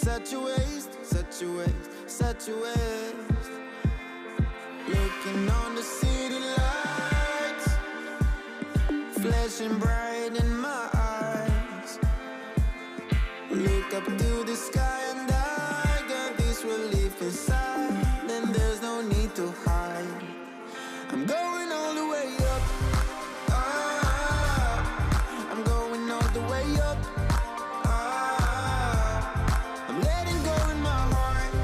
such a waste, such a waste, such a waste. Looking on the city lights, flashing bright in my eyes. Look up to the sky and I got this relief inside. Then there's no need to hide. I'm going all the way up. I'm going all the way up. I'm letting go in my heart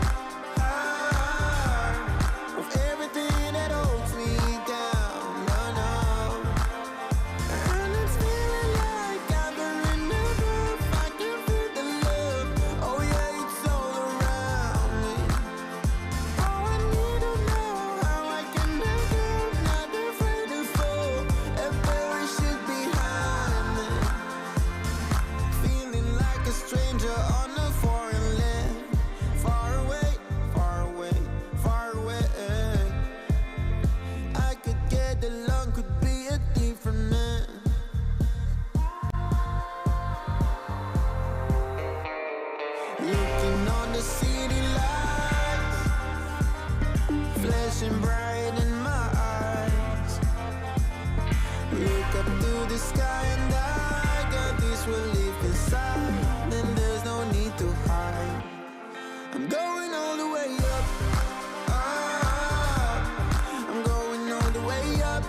of everything that holds me down. No, no. And it's feeling like I've been in the roof. I can feel the love. Oh yeah, it's all around me. Oh, I need to know how I can make it. Not afraid to fall. A parachute behind me. Feeling like a stranger on a foreign land. Far away, far away, far away. I could get along, could be a different man. Looking on the city lights, flashing bright in my eyes. Look up to the sky and I got this relief inside. Then there's no need to hide. I'm going all the way up. I'm going all the way up.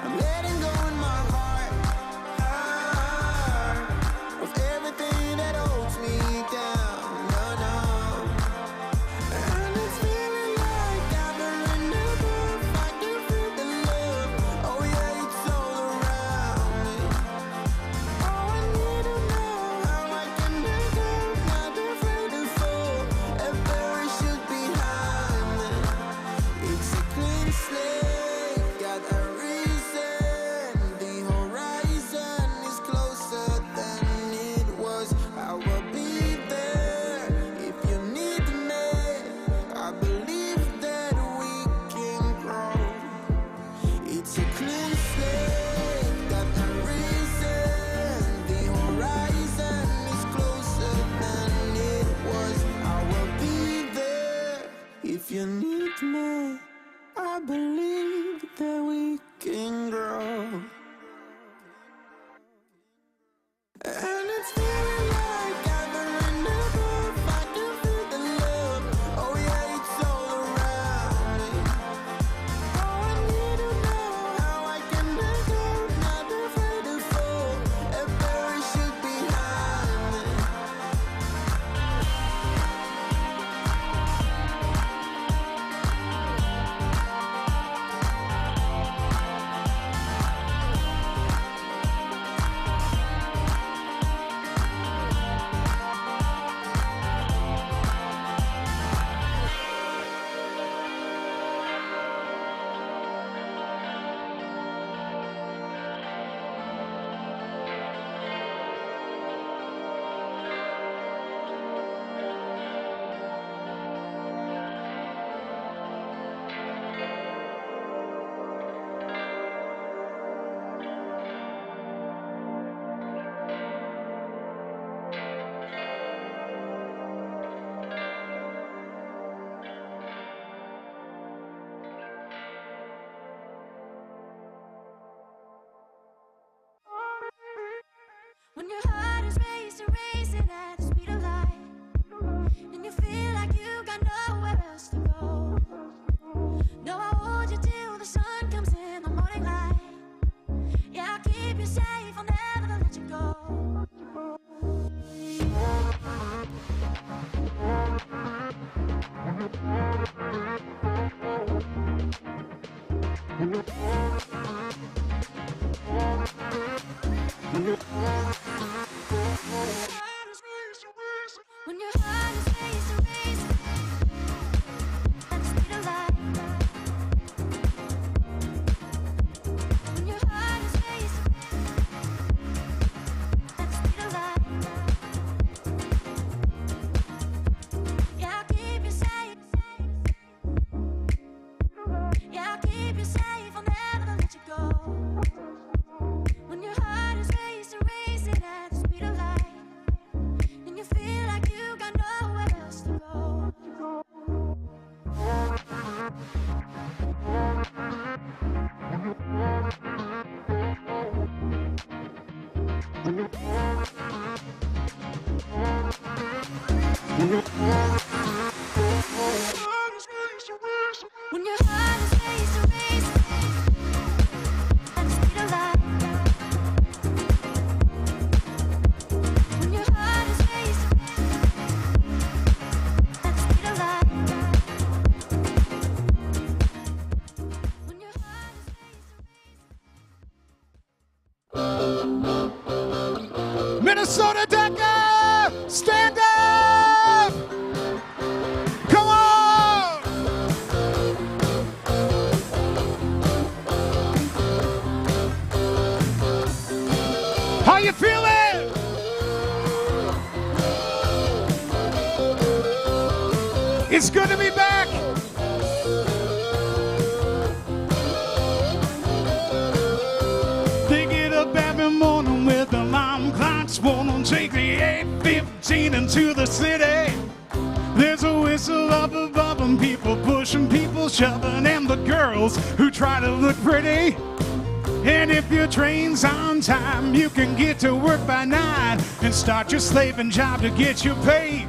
I'm letting go in my heart of everything that holds me down. No, no. And it's feeling like I've been in the roof. I can feel the love. Oh yeah, it's all around me. Oh, I need to know how I can make it. Not afraid to fall. A parachute behind me. It's a clean slate, got a reason. The horizon is closer than it was. I will be there if you need me. I believe that we can grow. It's a clean slate, got a reason. The horizon is closer than it was. I will be there if you need me. I believe that we can grow. And it's feeling like I've been in the roof. I can feel the love. Oh yeah, it's all around me. Oh, I need to know how I can make it. Not afraid to fall. A parachute behind me. When your heart is racing at the speed of light, and you feel like you got nowhere else to go. No, I'll hold you till the sun comes in the morning light. Yeah, I'll keep you safe, I'll never let you go. When your heart is racing at the speed of light. When your heart is racing at the speed of light. Yeah, I'll keep you safe. Yeah, I'll keep you safe, I'll never let you go. When your heart is racing at When your heart is racing, racing at the speed of light. When your heart is racing at the speed of light. When your heart is racing. Minnesota DECA, stand up! Come on! How you feeling? It's good to be back. They get up every morning with alarm clocks, wanna take the 815 into the city. There's a whistle up above them, people pushing, people shoving, and the girls who try to look pretty. And if your train's on time, you can get to work by 9 and start your slaving job to get your pay.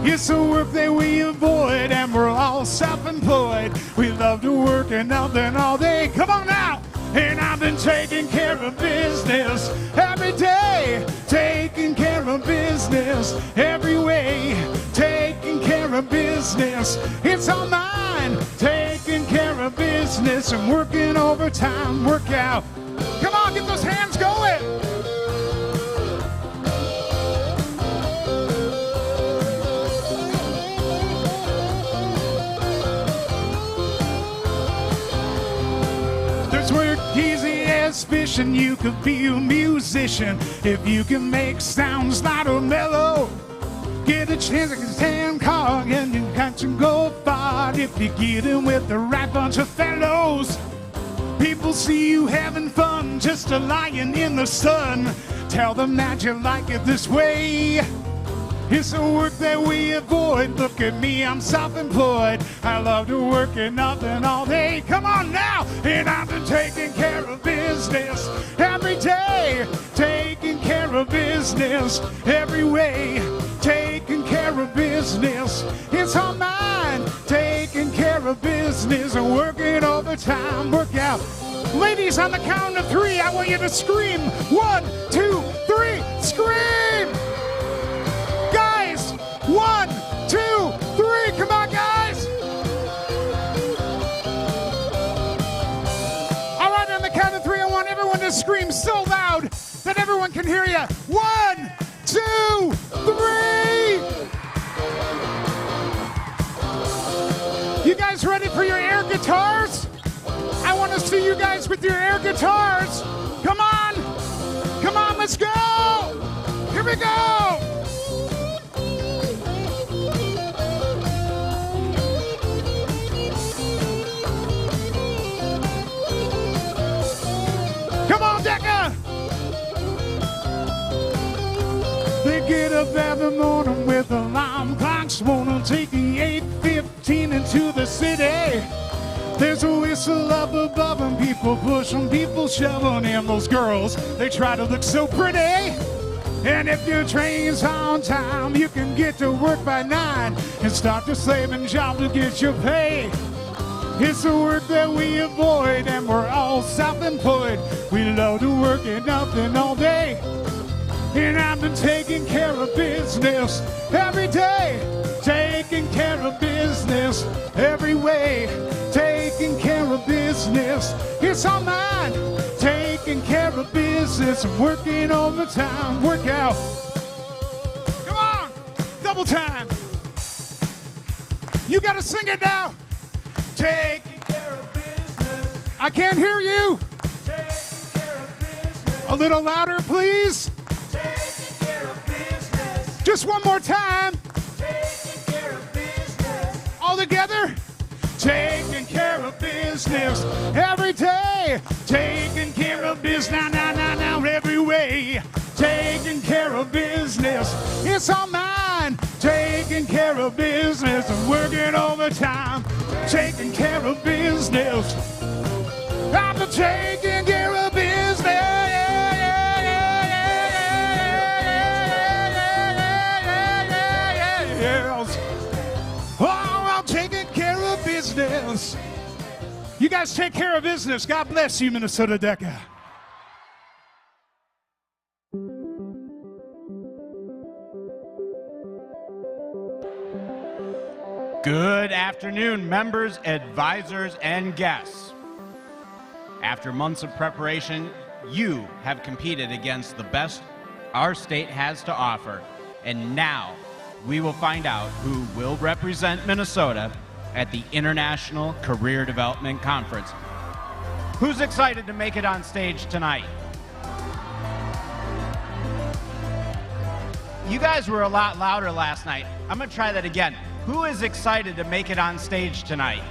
It's the work that we avoid, and we're all self-employed. We love to work and nothing all day. Come on now! And I've been taking care of business every day, taking care of business every way, taking care of business. It's all mine, taking care of business and working overtime, work out. Come on, get those hands going. There's work easy as fishing. You could be a musician if you can make sounds loud or mellow. Get a chance to stand car and you got to go far if you get in with the right bunch of fellows. People see you having fun, just a lying in the sun. Tell them that you like it this way. It's the work that we avoid. Look at me, I'm self-employed. I love to work and nothing all day. Come on now! And I've been taking care of business every day. Taking care of business every way. Taking care of business. It's all mine. Taking care of business and working overtime. Work out. Ladies, on the count of 3, I want you to scream. 1, 2, 3, scream! 1, 2, 3, come on, guys! All right, on the count of 3, I want everyone to scream so loud that everyone can hear you. 1, 2, 3! You guys ready for your air guitars? I want to see you guys with your air guitars. Come on! Come on, let's go! Here we go! Come on, DECA! They get up every morning with alarm clocks, wanna take the 815 into the city. There's a whistle up above them, people pushing, people shoving, and those girls, they try to look so pretty. And if your train's on time, you can get to work by 9 and start your slaving job to get your pay. It's the work that we avoid, and we're all self-employed. We love to work and nothing all day. And I've been taking care of business every day. Taking care of business every way. Taking care of business. It's all mine. Taking care of business and working overtime. Work out. Come on. Double time. You got to sing it now. Taking care of business. I can't hear you. Taking care of business. A little louder, please. Taking care of business. Just one more time. Taking care of business. All together. Taking care of business every day. Taking care of business now, every way. Taking care of business. It's all mine. Taking care of business and working overtime. Taking care of business. I'm taking care of business. guys take care of business. God bless you, Minnesota DECA. Good afternoon, members, advisors, and guests. After months of preparation, you have competed against the best our state has to offer, and now we will find out who will represent Minnesota at the International Career Development Conference. Who's excited to make it on stage tonight? You guys were a lot louder last night. I'm gonna try that again. Who is excited to make it on stage tonight?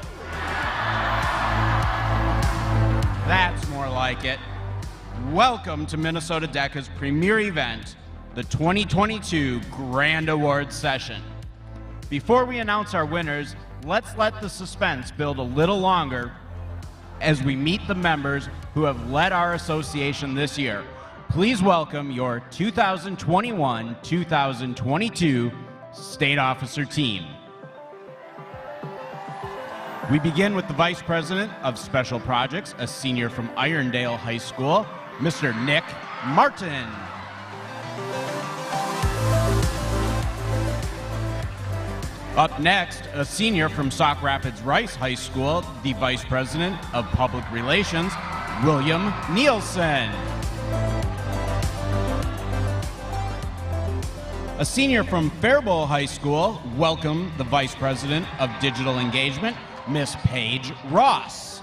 That's more like it. Welcome to Minnesota DECA's premier event, the 2022 Grand Awards Session. Before we announce our winners, let's let the suspense build a little longer as we meet the members who have led our association this year. Please welcome your 2021-2022 State Officer Team. We begin with the Vice President of Special Projects, a senior from Irondale High School, Mr. Nick Martin. Up next, a senior from Sauk Rapids Rice High School, the Vice President of Public Relations, William Nielsen. A senior from Faribault High School, welcome the Vice President of Digital Engagement, Miss Paige Ross.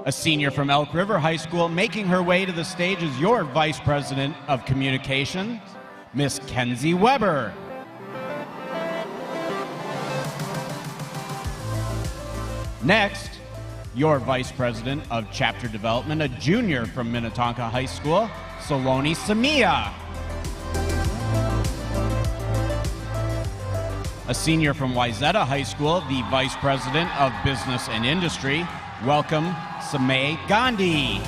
A senior from Elk River High School, making her way to the stage is your Vice President of Communications, Miss Kenzie Weber. Next, your Vice President of Chapter Development, a junior from Minnetonka High School, Saloni Samia. A senior from Wayzata High School, the Vice President of Business and Industry, welcome Samay Gandhi.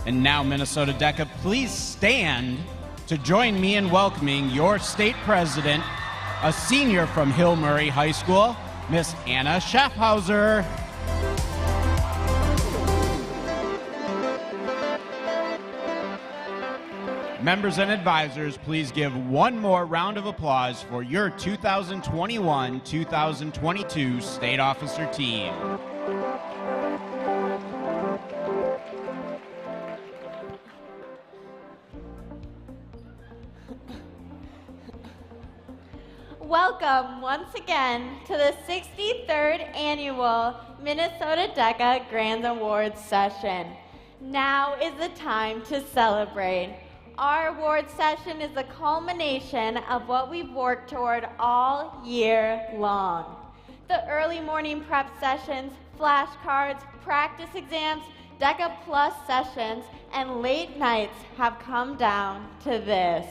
And now, Minnesota DECA, please stand to join me in welcoming your state president, a senior from Hill Murray High School, Miss Anna Schaffhauser. Members and advisors, please give one more round of applause for your 2021-2022 State Officer Team. Welcome once again to the 63rd Annual Minnesota DECA Grand Awards Session. Now is the time to celebrate. Our award session is the culmination of what we've worked toward all year long. The early morning prep sessions, flashcards, practice exams, DECA Plus sessions, and late nights have come down to this.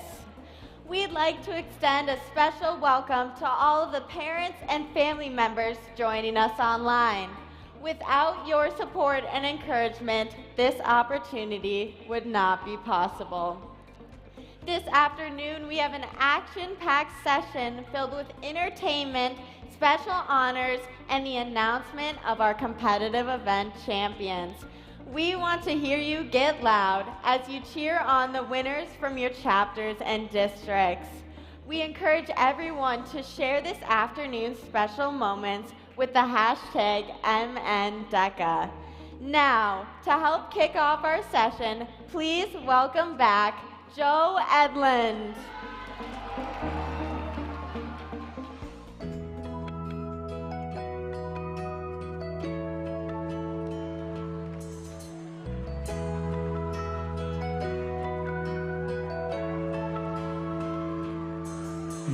We'd like to extend a special welcome to all of the parents and family members joining us online. Without your support and encouragement, this opportunity would not be possible. This afternoon, we have an action-packed session filled with entertainment, special honors, and the announcement of our competitive event champions. We want to hear you get loud as you cheer on the winners from your chapters and districts. We encourage everyone to share this afternoon's special moments with the hashtag MNDECA. Now, to help kick off our session, please welcome back Joe Edlund.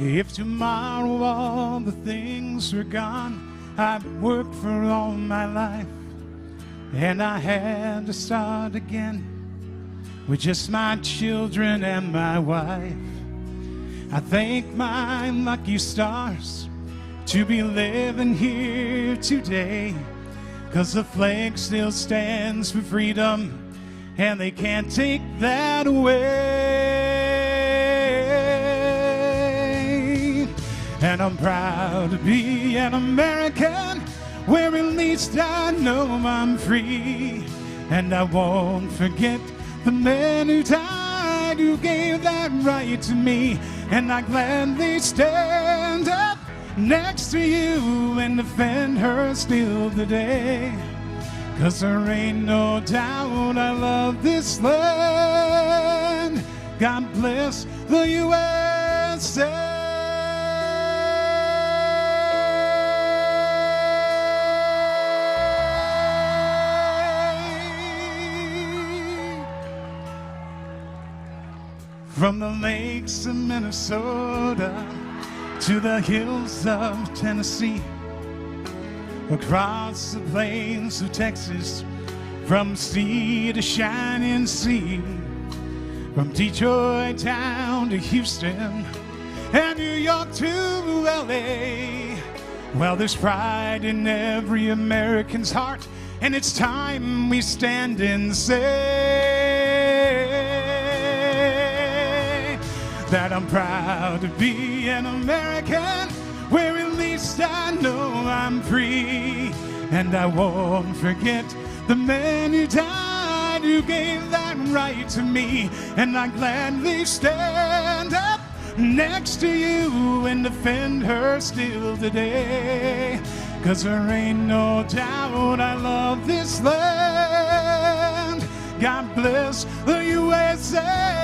If tomorrow all the things were gone, I've worked for all my life, and I had to start again with just my children and my wife. I thank my lucky stars to be living here today, 'cause the flag still stands for freedom, and they can't take that away. And I'm proud to be an American, where at least I know I'm free. And I won't forget the men who died, who gave that right to me. And I gladly stand up next to you and defend her still today. 'Cause there ain't no doubt I love this land. God bless the USA. From the lakes of Minnesota to the hills of Tennessee, across the plains of Texas, from sea to shining sea, from Detroit down to Houston and New York to LA. Well, there's pride in every American's heart, and it's time we stand and say that I'm proud to be an American, where at least I know I'm free. And I won't forget the men who died, who gave that right to me. And I gladly stand up next to you and defend her still today. 'Cause there ain't no doubt I love this land. God bless the USA.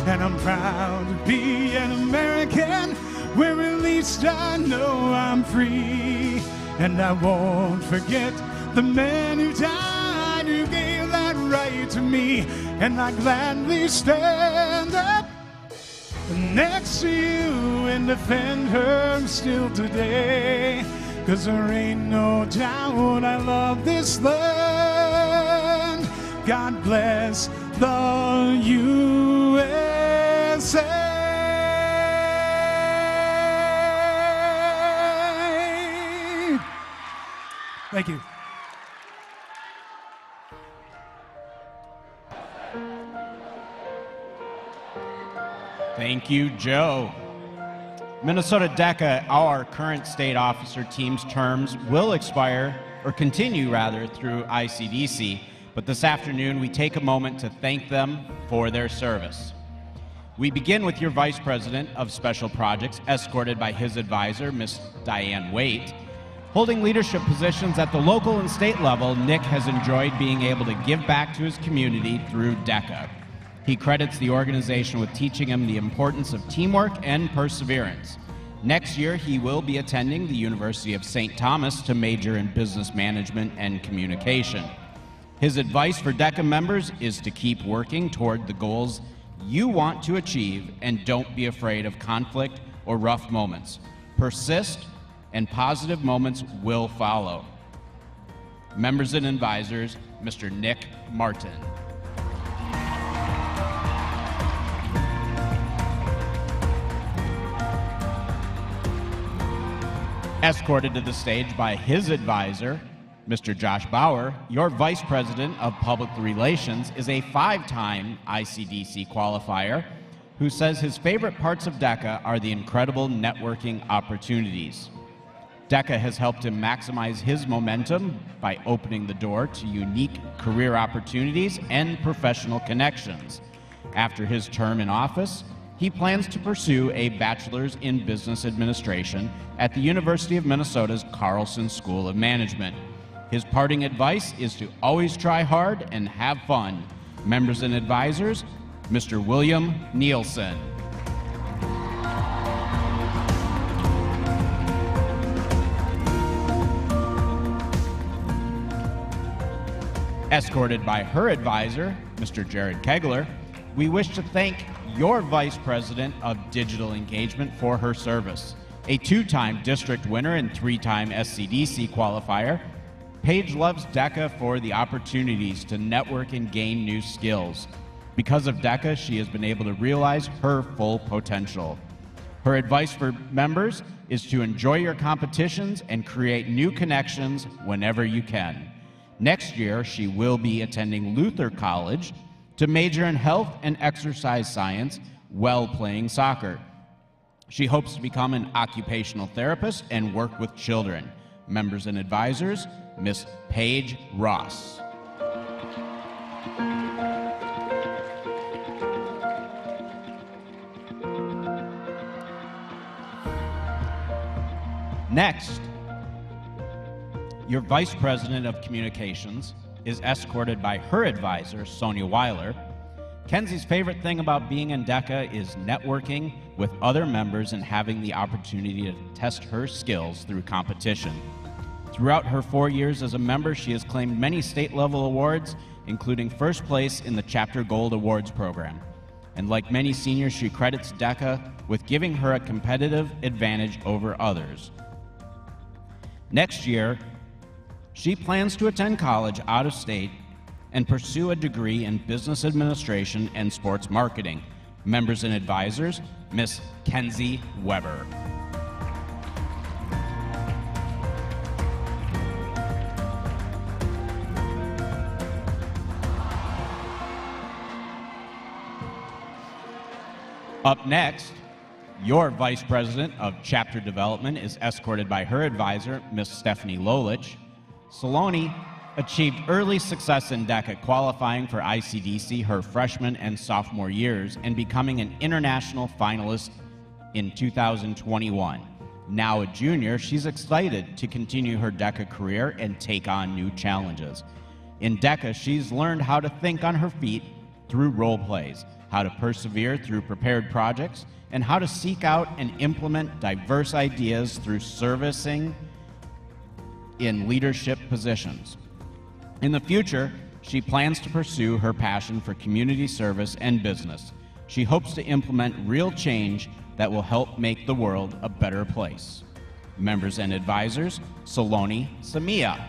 And I'm proud to be an American, where at least I know I'm free. And I won't forget the men who died, who gave that right to me. And I gladly stand up next to you and defend her still today. 'Cause there ain't no doubt I love this land. God bless the USA. Thank you. Thank you, Joe. Minnesota DECA, our current state officer team's terms will expire, or continue rather, through ICDC. But this afternoon, we take a moment to thank them for their service. We begin with your Vice President of Special Projects, escorted by his advisor, Ms. Diane Waite. Holding leadership positions at the local and state level, Nick has enjoyed being able to give back to his community through DECA. He credits the organization with teaching him the importance of teamwork and perseverance. Next year, he will be attending the University of St. Thomas to major in business management and communication. His advice for DECA members is to keep working toward the goals you want to achieve, and don't be afraid of conflict or rough moments. Persist, and positive moments will follow. Members and advisors, Mr. Nick Martin. Escorted to the stage by his advisor, Mr. Josh Bauer, your Vice President of Public Relations, is a 5-time ICDC qualifier who says his favorite parts of DECA are the incredible networking opportunities. DECA has helped him maximize his momentum by opening the door to unique career opportunities and professional connections. After his term in office, he plans to pursue a bachelor's in business administration at the University of Minnesota's Carlson School of Management. His parting advice is to always try hard and have fun. Members and advisors, Mr. William Nielsen. Escorted by her advisor, Mr. Jared Kegler, we wish to thank your Vice President of Digital Engagement for her service. A 2-time district winner and 3-time SCDC qualifier, Paige loves DECA for the opportunities to network and gain new skills. Because of DECA, she has been able to realize her full potential. Her advice for members is to enjoy your competitions and create new connections whenever you can. Next year, she will be attending Luther College to major in health and exercise science while playing soccer. She hopes to become an occupational therapist and work with children. Members and advisors, Miss Paige Ross. Next, your Vice President of Communications is escorted by her advisor, Sonia Weiler. Kenzie's favorite thing about being in DECA is networking with other members and having the opportunity to test her skills through competition. Throughout her 4 years as a member, she has claimed many state-level awards, including first place in the Chapter Gold Awards program. And like many seniors, she credits DECA with giving her a competitive advantage over others. Next year, she plans to attend college out of state and pursue a degree in business administration and sports marketing. Members and advisors, Miss Kenzie Weber. Up next, your Vice President of Chapter Development is escorted by her advisor, Miss Stephanie Lolich. Saloni achieved early success in DECA, qualifying for ICDC her freshman and sophomore years and becoming an international finalist in 2021. Now a junior, she's excited to continue her DECA career and take on new challenges. In DECA, she's learned how to think on her feet through role plays, how to persevere through prepared projects, and how to seek out and implement diverse ideas through servicing in leadership positions. In the future, she plans to pursue her passion for community service and business. She hopes to implement real change that will help make the world a better place. Members and advisors, Saloni Samia.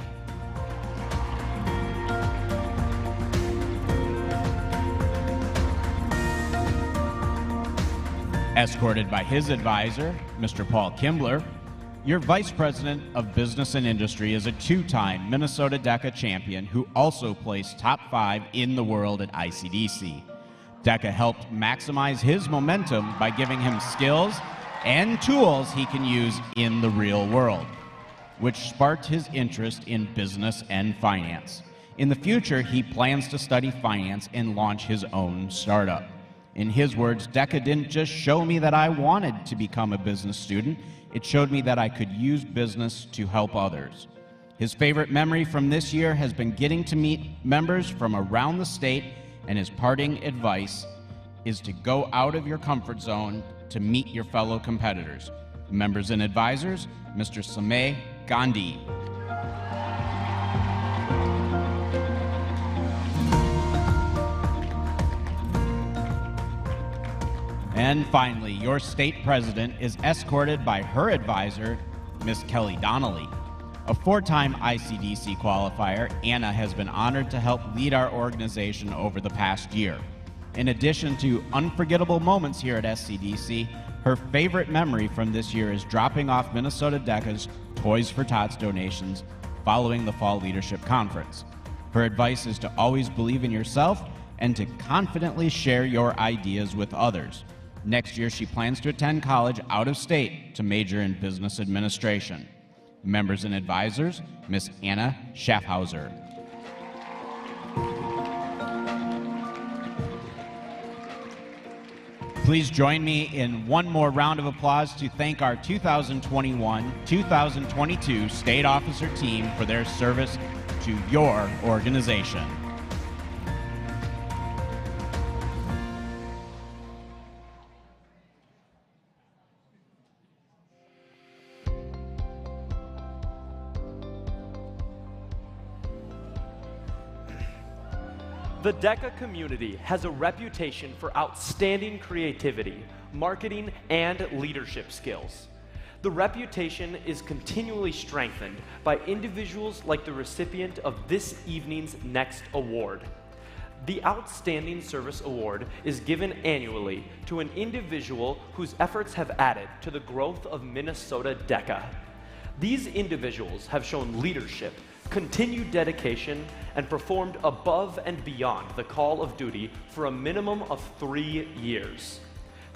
Escorted by his advisor, Mr. Paul Kimbler, your Vice President of Business and Industry is a two-time Minnesota DECA champion who also placed top 5 in the world at ICDC. DECA helped maximize his momentum by giving him skills and tools he can use in the real world, which sparked his interest in business and finance. In the future, he plans to study finance and launch his own startup. In his words, DECA didn't just show me that I wanted to become a business student, it showed me that I could use business to help others. His favorite memory from this year has been getting to meet members from around the state, and his parting advice is to go out of your comfort zone to meet your fellow competitors. Members and advisors, Mr. Samay Gandhi. And finally, your state president is escorted by her advisor, Miss Kelly Donnelly. A 4-time ICDC qualifier, Anna has been honored to help lead our organization over the past year. In addition to unforgettable moments here at SCDC, her favorite memory from this year is dropping off Minnesota DECA's Toys for Tots donations following the Fall Leadership Conference. Her advice is to always believe in yourself and to confidently share your ideas with others. Next year, she plans to attend college out of state to major in business administration. Members and advisors, Miss Anna Schaffhauser. Please join me in one more round of applause to thank our 2021-2022 State Officer team for their service to your organization. The DECA community has a reputation for outstanding creativity, marketing, and leadership skills. The reputation is continually strengthened by individuals like the recipient of this evening's next award. The Outstanding Service Award is given annually to an individual whose efforts have added to the growth of Minnesota DECA. These individuals have shown leadership, continued dedication, and performed above and beyond the call of duty for a minimum of 3 years.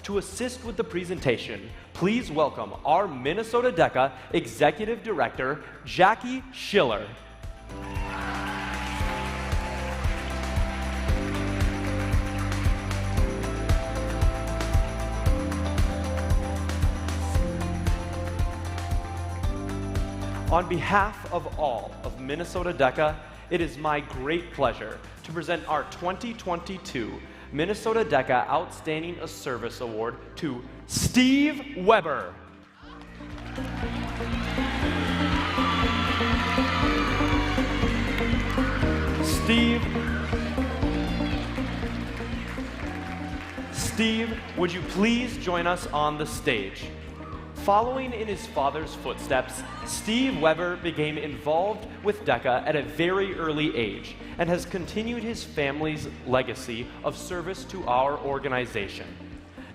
To assist with the presentation, please welcome our Minnesota DECA Executive Director, Jackie Schiller. On behalf of all of Minnesota DECA, it is my great pleasure to present our 2022 Minnesota DECA Outstanding Service Award to Steve Weber. Steve, would you please join us on the stage? Following in his father's footsteps, Steve Weber became involved with DECA at a very early age and has continued his family's legacy of service to our organization.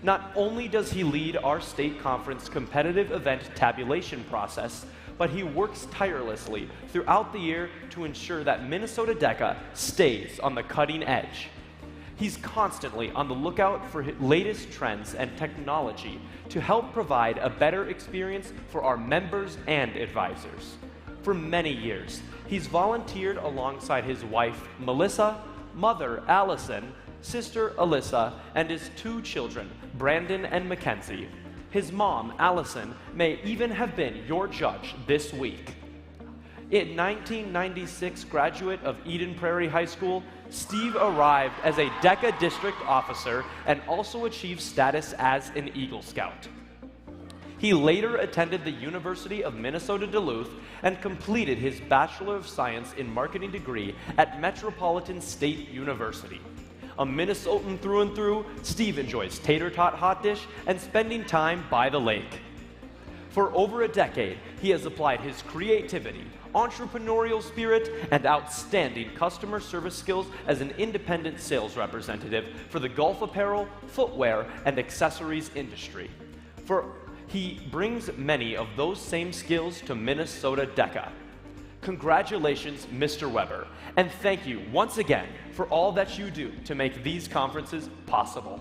Not only does he lead our state conference competitive event tabulation process, but he works tirelessly throughout the year to ensure that Minnesota DECA stays on the cutting edge. He's constantly on the lookout for latest trends and technology to help provide a better experience for our members and advisors. For many years, he's volunteered alongside his wife, Melissa, mother, Allison, sister, Alyssa, and his 2 children, Brandon and Mackenzie. His mom, Allison, may even have been your judge this week. In 1996 graduate of Eden Prairie High School, Steve arrived as a DECA district officer and also achieved status as an Eagle Scout. He later attended the University of Minnesota Duluth and completed his Bachelor of Science in Marketing degree at Metropolitan State University. A Minnesotan through and through, Steve enjoys tater tot hot dish and spending time by the lake. For over a decade, he has applied his creativity, entrepreneurial spirit, and outstanding customer service skills as an independent sales representative for the golf apparel, footwear, and accessories industry. He brings many of those same skills to Minnesota DECA. Congratulations, Mr. Weber, and thank you once again for all that you do to make these conferences possible.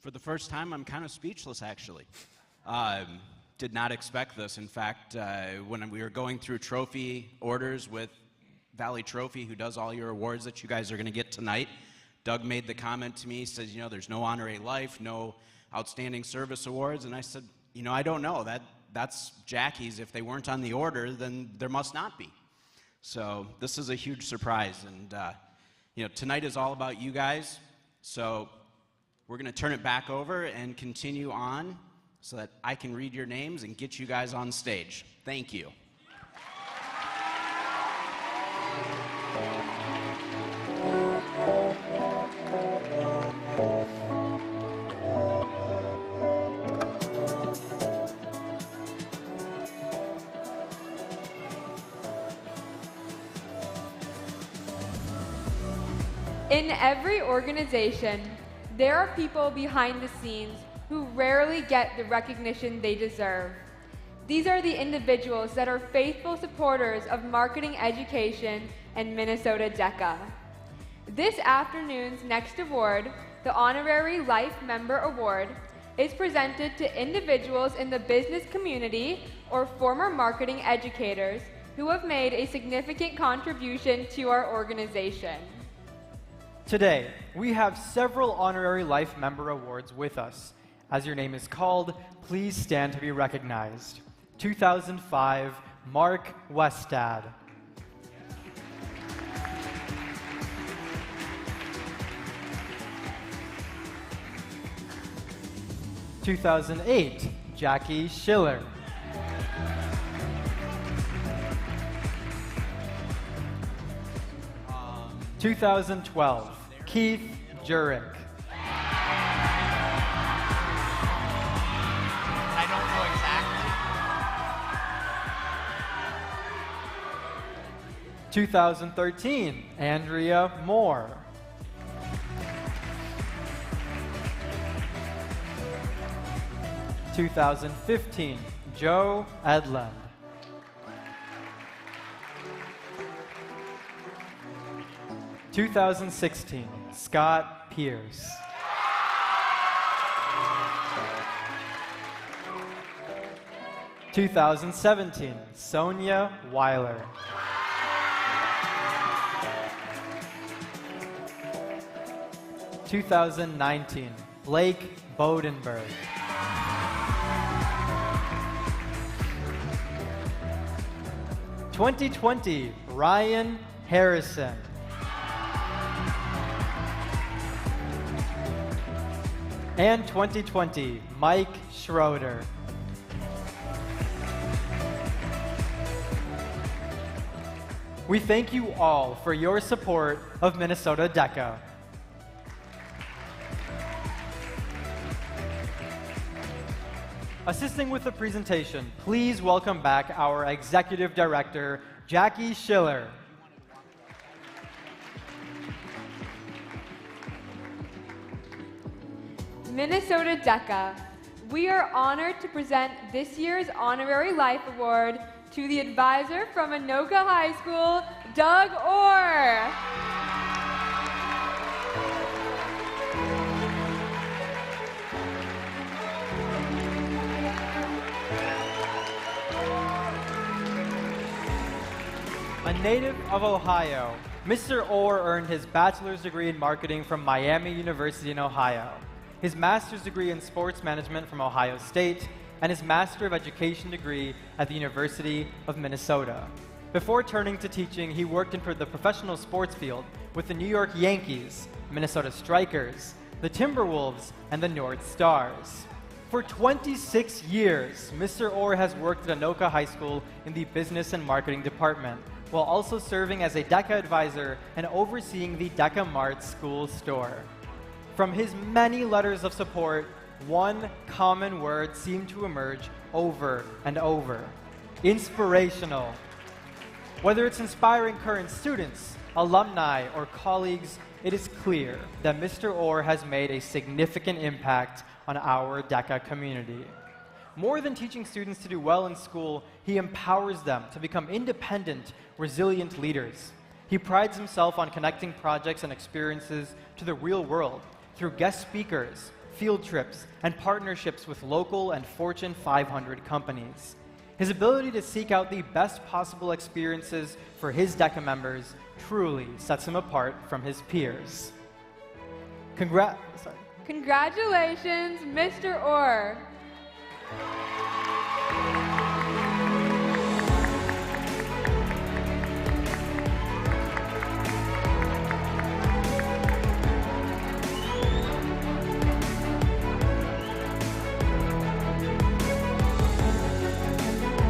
For the first time, I'm kind of speechless, actually. Did not expect this. In fact, when we were going through trophy orders with Valley Trophy, who does all your awards that you guys are going to get tonight, Doug made the comment to me, he says, there's no honorary life, no outstanding service awards, and I said, I don't know. That's Jackie's. If they weren't on the order, then there must not be. So this is a huge surprise, and tonight is all about you guys, so we're going to turn it back over and continue on so that I can read your names and get you guys on stage. Thank you. In every organization, there are people behind the scenes who rarely get the recognition they deserve. These are the individuals that are faithful supporters of marketing education and Minnesota DECA. This afternoon's next award, the Honorary Life Member Award, is presented to individuals in the business community or former marketing educators who have made a significant contribution to our organization. Today, we have several Honorary Life Member Awards with us. As your name is called, please stand to be recognized. 2005, Mark Westad. 2008, Jackie Schiller. 2012, Keith Jurek. I don't know exactly. 2013, Andrea Moore. 2015, Joe Edlund. 2016, Scott Pierce. 2017, Sonia Weiler. 2019, Blake Bodenberg. 2020, Ryan Harrison. 2020, Mike Schroeder. We thank you all for your support of Minnesota DECA. Assisting with the presentation, please welcome back our Executive Director, Jackie Schiller. Minnesota DECA, we are honored to present this year's Honorary Life Award to the advisor from Anoka High School, Doug Orr. A native of Ohio, Mr. Orr earned his bachelor's degree in marketing from Miami University in Ohio, his master's degree in sports management from Ohio State, and his Master of Education degree at the University of Minnesota. Before turning to teaching, he worked in the professional sports field with the New York Yankees, Minnesota Strikers, the Timberwolves, and the North Stars. For 26 years, Mr. Orr has worked at Anoka High School in the business and marketing department, while also serving as a DECA advisor and overseeing the DECA Mart school store. From his many letters of support, one common word seemed to emerge over and over: inspirational. Whether it's inspiring current students, alumni, or colleagues, it is clear that Mr. Orr has made a significant impact on our DECA community. More than teaching students to do well in school, he empowers them to become independent, resilient leaders. He prides himself on connecting projects and experiences to the real world through guest speakers, field trips, and partnerships with local and Fortune 500 companies. His ability to seek out the best possible experiences for his DECA members truly sets him apart from his peers. Congratulations, Mr. Orr.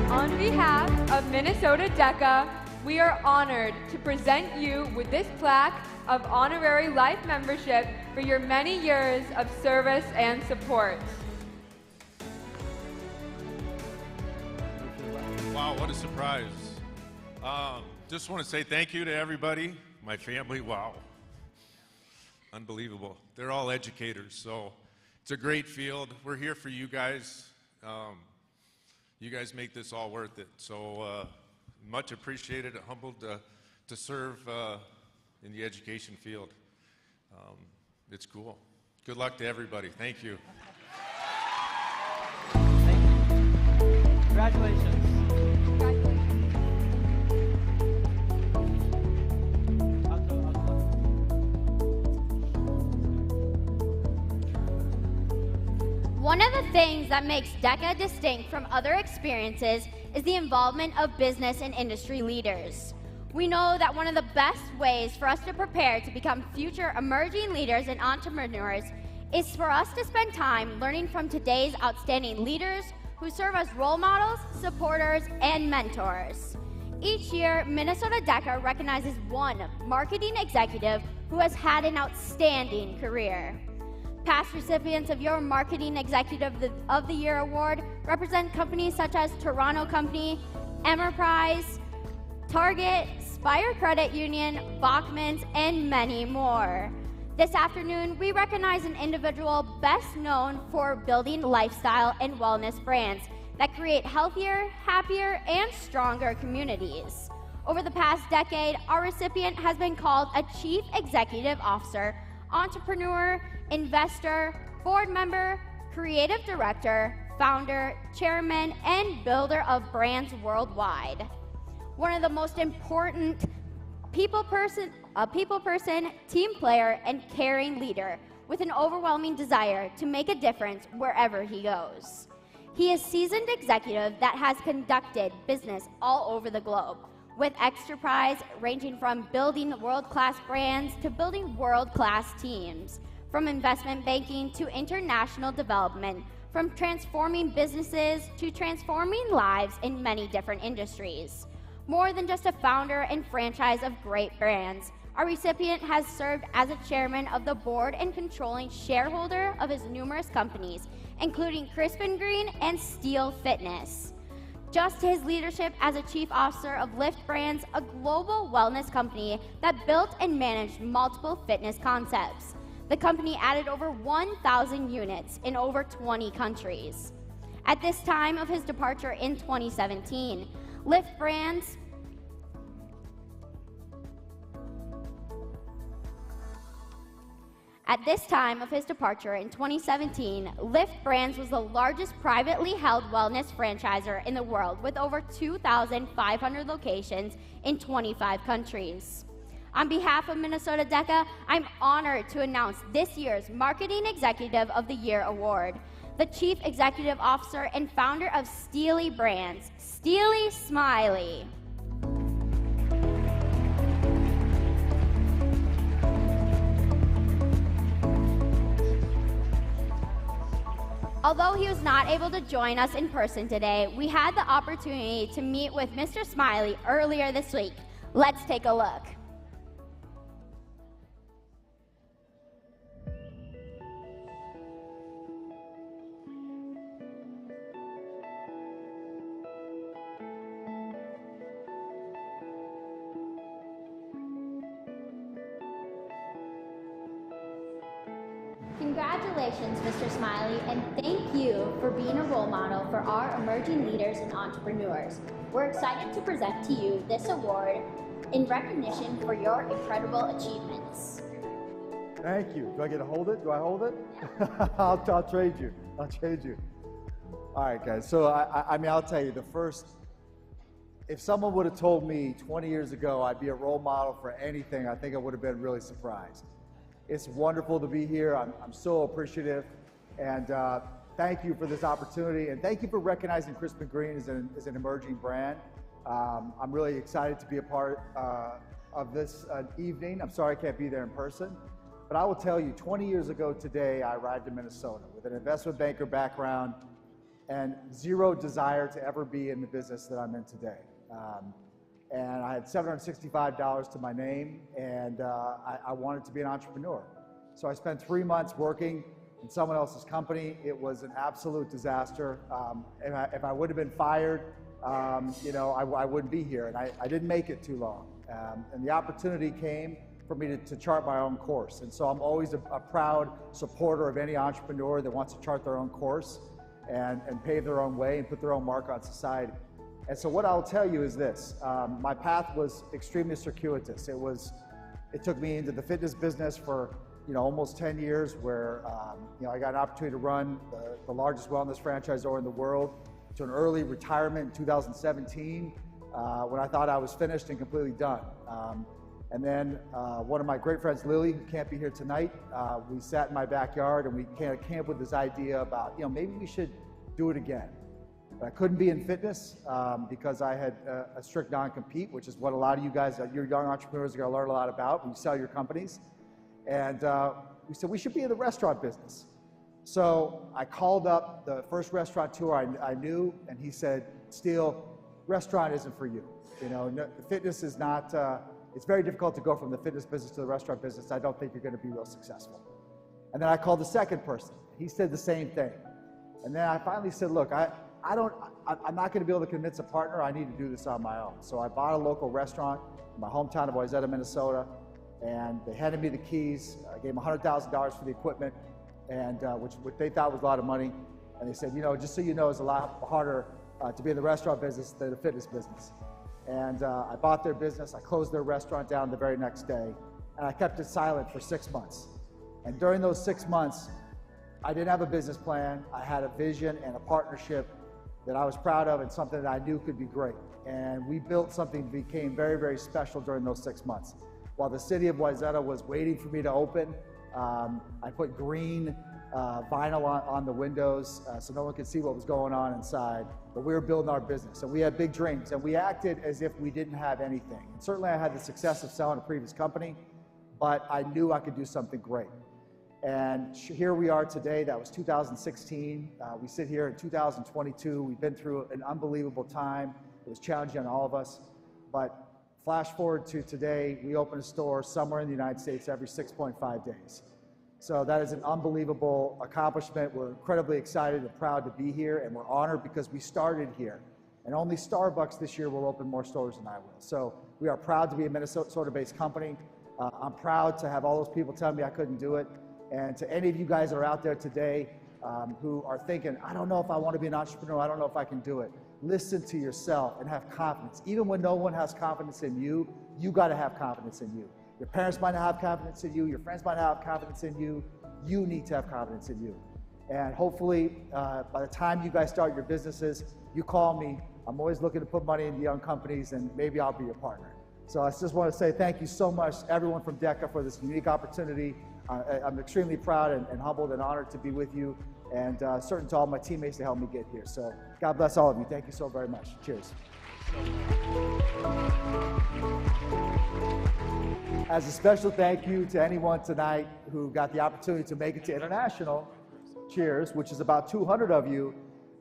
On behalf of Minnesota DECA, we are honored to present you with this plaque of honorary life membership for your many years of service and support. Wow, what a surprise. Just want to say thank you to everybody, my family. Wow, unbelievable. They're all educators, so it's a great field. We're here for you guys. You guys make this all worth it. So much appreciated, humbled to serve in the education field. It's cool. Good luck to everybody. Thank you. Thank you. Congratulations. One of the things that makes DECA distinct from other experiences is the involvement of business and industry leaders. We know that one of the best ways for us to prepare to become future emerging leaders and entrepreneurs is for us to spend time learning from today's outstanding leaders who serve as role models, supporters, and mentors. Each year, Minnesota DECA recognizes one marketing executive who has had an outstanding career. Past recipients of your Marketing Executive of the Year award represent companies such as Toronto Company, Enterprise, Target, Inspire Credit Union, Bachman's, and many more. This afternoon, we recognize an individual best known for building lifestyle and wellness brands that create healthier, happier, and stronger communities. Over the past decade, our recipient has been called a Chief Executive Officer, entrepreneur, investor, board member, creative director, founder, chairman, and builder of brands worldwide. One of the most important people person, team player, and caring leader with an overwhelming desire to make a difference wherever he goes. He is a seasoned executive that has conducted business all over the globe, with expertise ranging from building world-class brands to building world-class teams, from investment banking to international development, from transforming businesses to transforming lives in many different industries. More than just a founder and franchise of great brands, our recipient has served as a chairman of the board and controlling shareholder of his numerous companies, including Crispin Green and Steel Fitness. Just his leadership as a chief officer of Lift Brands, a global wellness company that built and managed multiple fitness concepts. The company added over 1,000 units in over 20 countries. At this time of his departure in 2017, Lift Brands was the largest privately held wellness franchisor in the world with over 2,500 locations in 25 countries. On behalf of Minnesota DECA, I'm honored to announce this year's Marketing Executive of the Year Award. The Chief Executive Officer and founder of Steely Brands, Steely Smiley. Although he was not able to join us in person today, we had the opportunity to meet with Mr. Smiley earlier this week. Let's take a look. Congratulations, Mr. Smiley, and thank you for being a role model for our emerging leaders and entrepreneurs. We're excited to present to you this award in recognition for your incredible achievements. Thank you. Do I get to hold it? Do I hold it? Yeah. I'll trade you. I'll trade you. All right, guys. So, I mean, I'll tell you, if someone would have told me 20 years ago I'd be a role model for anything, I think I would have been really surprised. It's wonderful to be here. I'm so appreciative, and thank you for this opportunity, and thank you for recognizing Crispin Green as an emerging brand. I'm really excited to be a part of this evening. I'm sorry I can't be there in person, but I will tell you, 20 years ago today, I arrived in Minnesota with an investment banker background and zero desire to ever be in the business that I'm in today. And I had $765 to my name, and I wanted to be an entrepreneur. So I spent 3 months working in someone else's company. It was an absolute disaster. If I would have been fired, you know, I wouldn't be here. And I didn't make it too long. And the opportunity came for me to chart my own course. And so I'm always a proud supporter of any entrepreneur that wants to chart their own course and pave their own way and put their own mark on society. And so what I'll tell you is this, my path was extremely circuitous. It took me into the fitness business for, you know, almost 10 years where, you know, I got an opportunity to run the largest wellness franchisor in the world, to an early retirement in 2017 when I thought I was finished and completely done. And then one of my great friends, Lily, who can't be here tonight, we sat in my backyard and we kind of came up with this idea about, you know, maybe we should do it again. I couldn't be in fitness because I had a strict non-compete, which is what a lot of you guys, your young entrepreneurs, are going to learn a lot about when you sell your companies. And we said we should be in the restaurant business. So I called up the first restaurateur I knew, and he said, "Steele, restaurant isn't for you. You know, fitness is not. It's very difficult to go from the fitness business to the restaurant business. I don't think you're going to be real successful." And then I called the second person. He said the same thing. And then I finally said, "Look, I'm not going to be able to convince a partner. I need to do this on my own. So I bought a local restaurant in my hometown of Wayzata, Minnesota, and they handed me the keys. I gave them $100,000 for the equipment, and which they thought was a lot of money. And they said, you know, just so you know, it's a lot harder to be in the restaurant business than the fitness business. And I bought their business. I closed their restaurant down the very next day, and I kept it silent for 6 months. And during those 6 months, I didn't have a business plan. I had a vision and a partnership that I was proud of and something that I knew could be great. And we built something that became very, very special during those 6 months. While the city of Wayzata was waiting for me to open, I put green vinyl on the windows so no one could see what was going on inside. But we were building our business, and we had big dreams, and we acted as if we didn't have anything. And certainly I had the success of selling a previous company, but I knew I could do something great. And here we are today. That was 2016. We sit here in 2022. We've been through an unbelievable time. It was challenging on all of us. But flash forward to today, we open a store somewhere in the United States every 6.5 days. So that is an unbelievable accomplishment. We're incredibly excited and proud to be here, and we're honored because we started here. And only Starbucks this year will open more stores than I will. So we are proud to be a Minnesota-based company. I'm proud to have all those people tell me I couldn't do it. And to any of you guys that are out there today who are thinking, I don't know if I want to be an entrepreneur, I don't know if I can do it. Listen to yourself and have confidence. Even when no one has confidence in you, you got to have confidence in you. Your parents might not have confidence in you, your friends might not have confidence in you. You need to have confidence in you. And hopefully, by the time you guys start your businesses, you call me. I'm always looking to put money into young companies, and maybe I'll be your partner. So I just want to say thank you so much, everyone from DECA, for this unique opportunity. I'm extremely proud and humbled and honored to be with you, and certain to all my teammates to help me get here. So God bless all of you. Thank you so very much. Cheers. As a special thank you to anyone tonight who got the opportunity to make it to International, cheers, which is about 200 of you,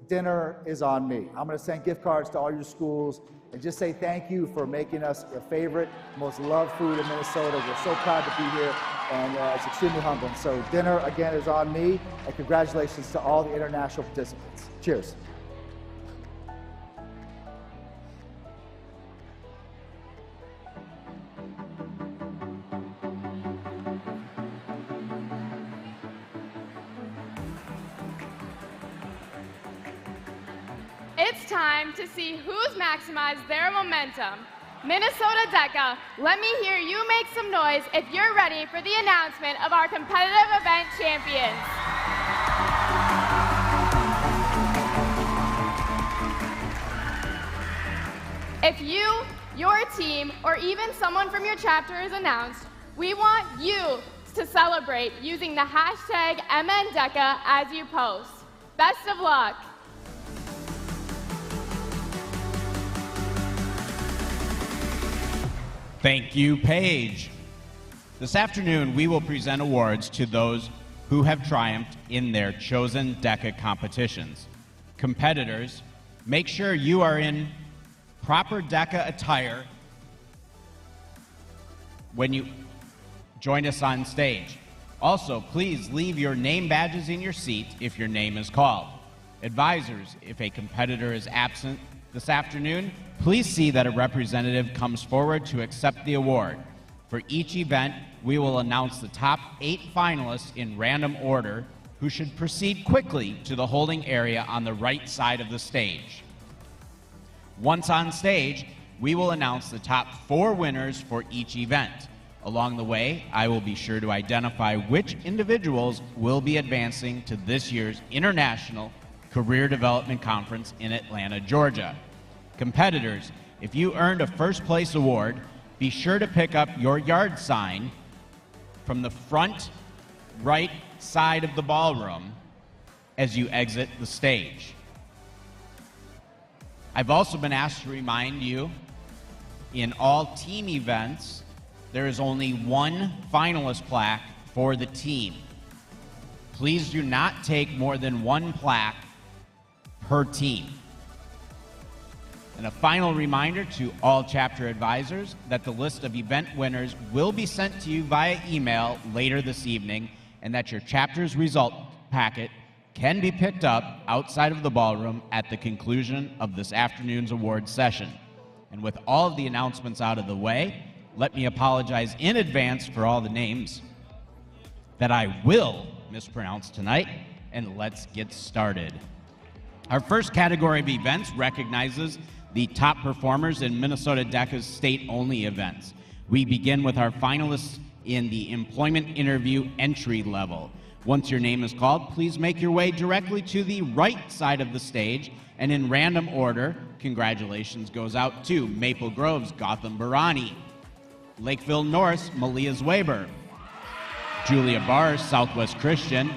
dinner is on me. I'm going to send gift cards to all your schools and just say thank you for making us your favorite, most loved food in Minnesota. We're so proud to be here, and it's extremely humbling. So dinner, again, is on me, and congratulations to all the international participants. Cheers. It's time to see who's maximized their momentum. Minnesota DECA, let me hear you make some noise if you're ready for the announcement of our competitive event champions. If you, your team, or even someone from your chapter is announced, we want you to celebrate using the hashtag MNDECA as you post. Best of luck. Thank you, Paige. This afternoon, we will present awards to those who have triumphed in their chosen DECA competitions. Competitors, make sure you are in proper DECA attire when you join us on stage. Also, please leave your name badges in your seat if your name is called. Advisors, if a competitor is absent this afternoon, please see that a representative comes forward to accept the award. For each event, we will announce the top 8 finalists in random order, who should proceed quickly to the holding area on the right side of the stage. Once on stage, we will announce the top 4 winners for each event. Along the way, I will be sure to identify which individuals will be advancing to this year's International Career Development Conference in Atlanta, Georgia. Competitors, if you earned a first place award, be sure to pick up your yard sign from the front right side of the ballroom as you exit the stage. I've also been asked to remind you, in all team events, there is only 1 finalist plaque for the team. Please do not take more than 1 plaque per team. And a final reminder to all chapter advisors that the list of event winners will be sent to you via email later this evening, and that your chapter's result packet can be picked up outside of the ballroom at the conclusion of this afternoon's awards session. And with all of the announcements out of the way, let me apologize in advance for all the names that I will mispronounce tonight, and let's get started. Our first category of events recognizes the top performers in Minnesota DECA's state-only events. We begin with our finalists in the employment interview entry level. Once your name is called, please make your way directly to the right side of the stage, and in random order, congratulations goes out to Maple Grove's Gotham Barani, Lakeville North's Malia Zweber, Julia Barr's Southwest Christian,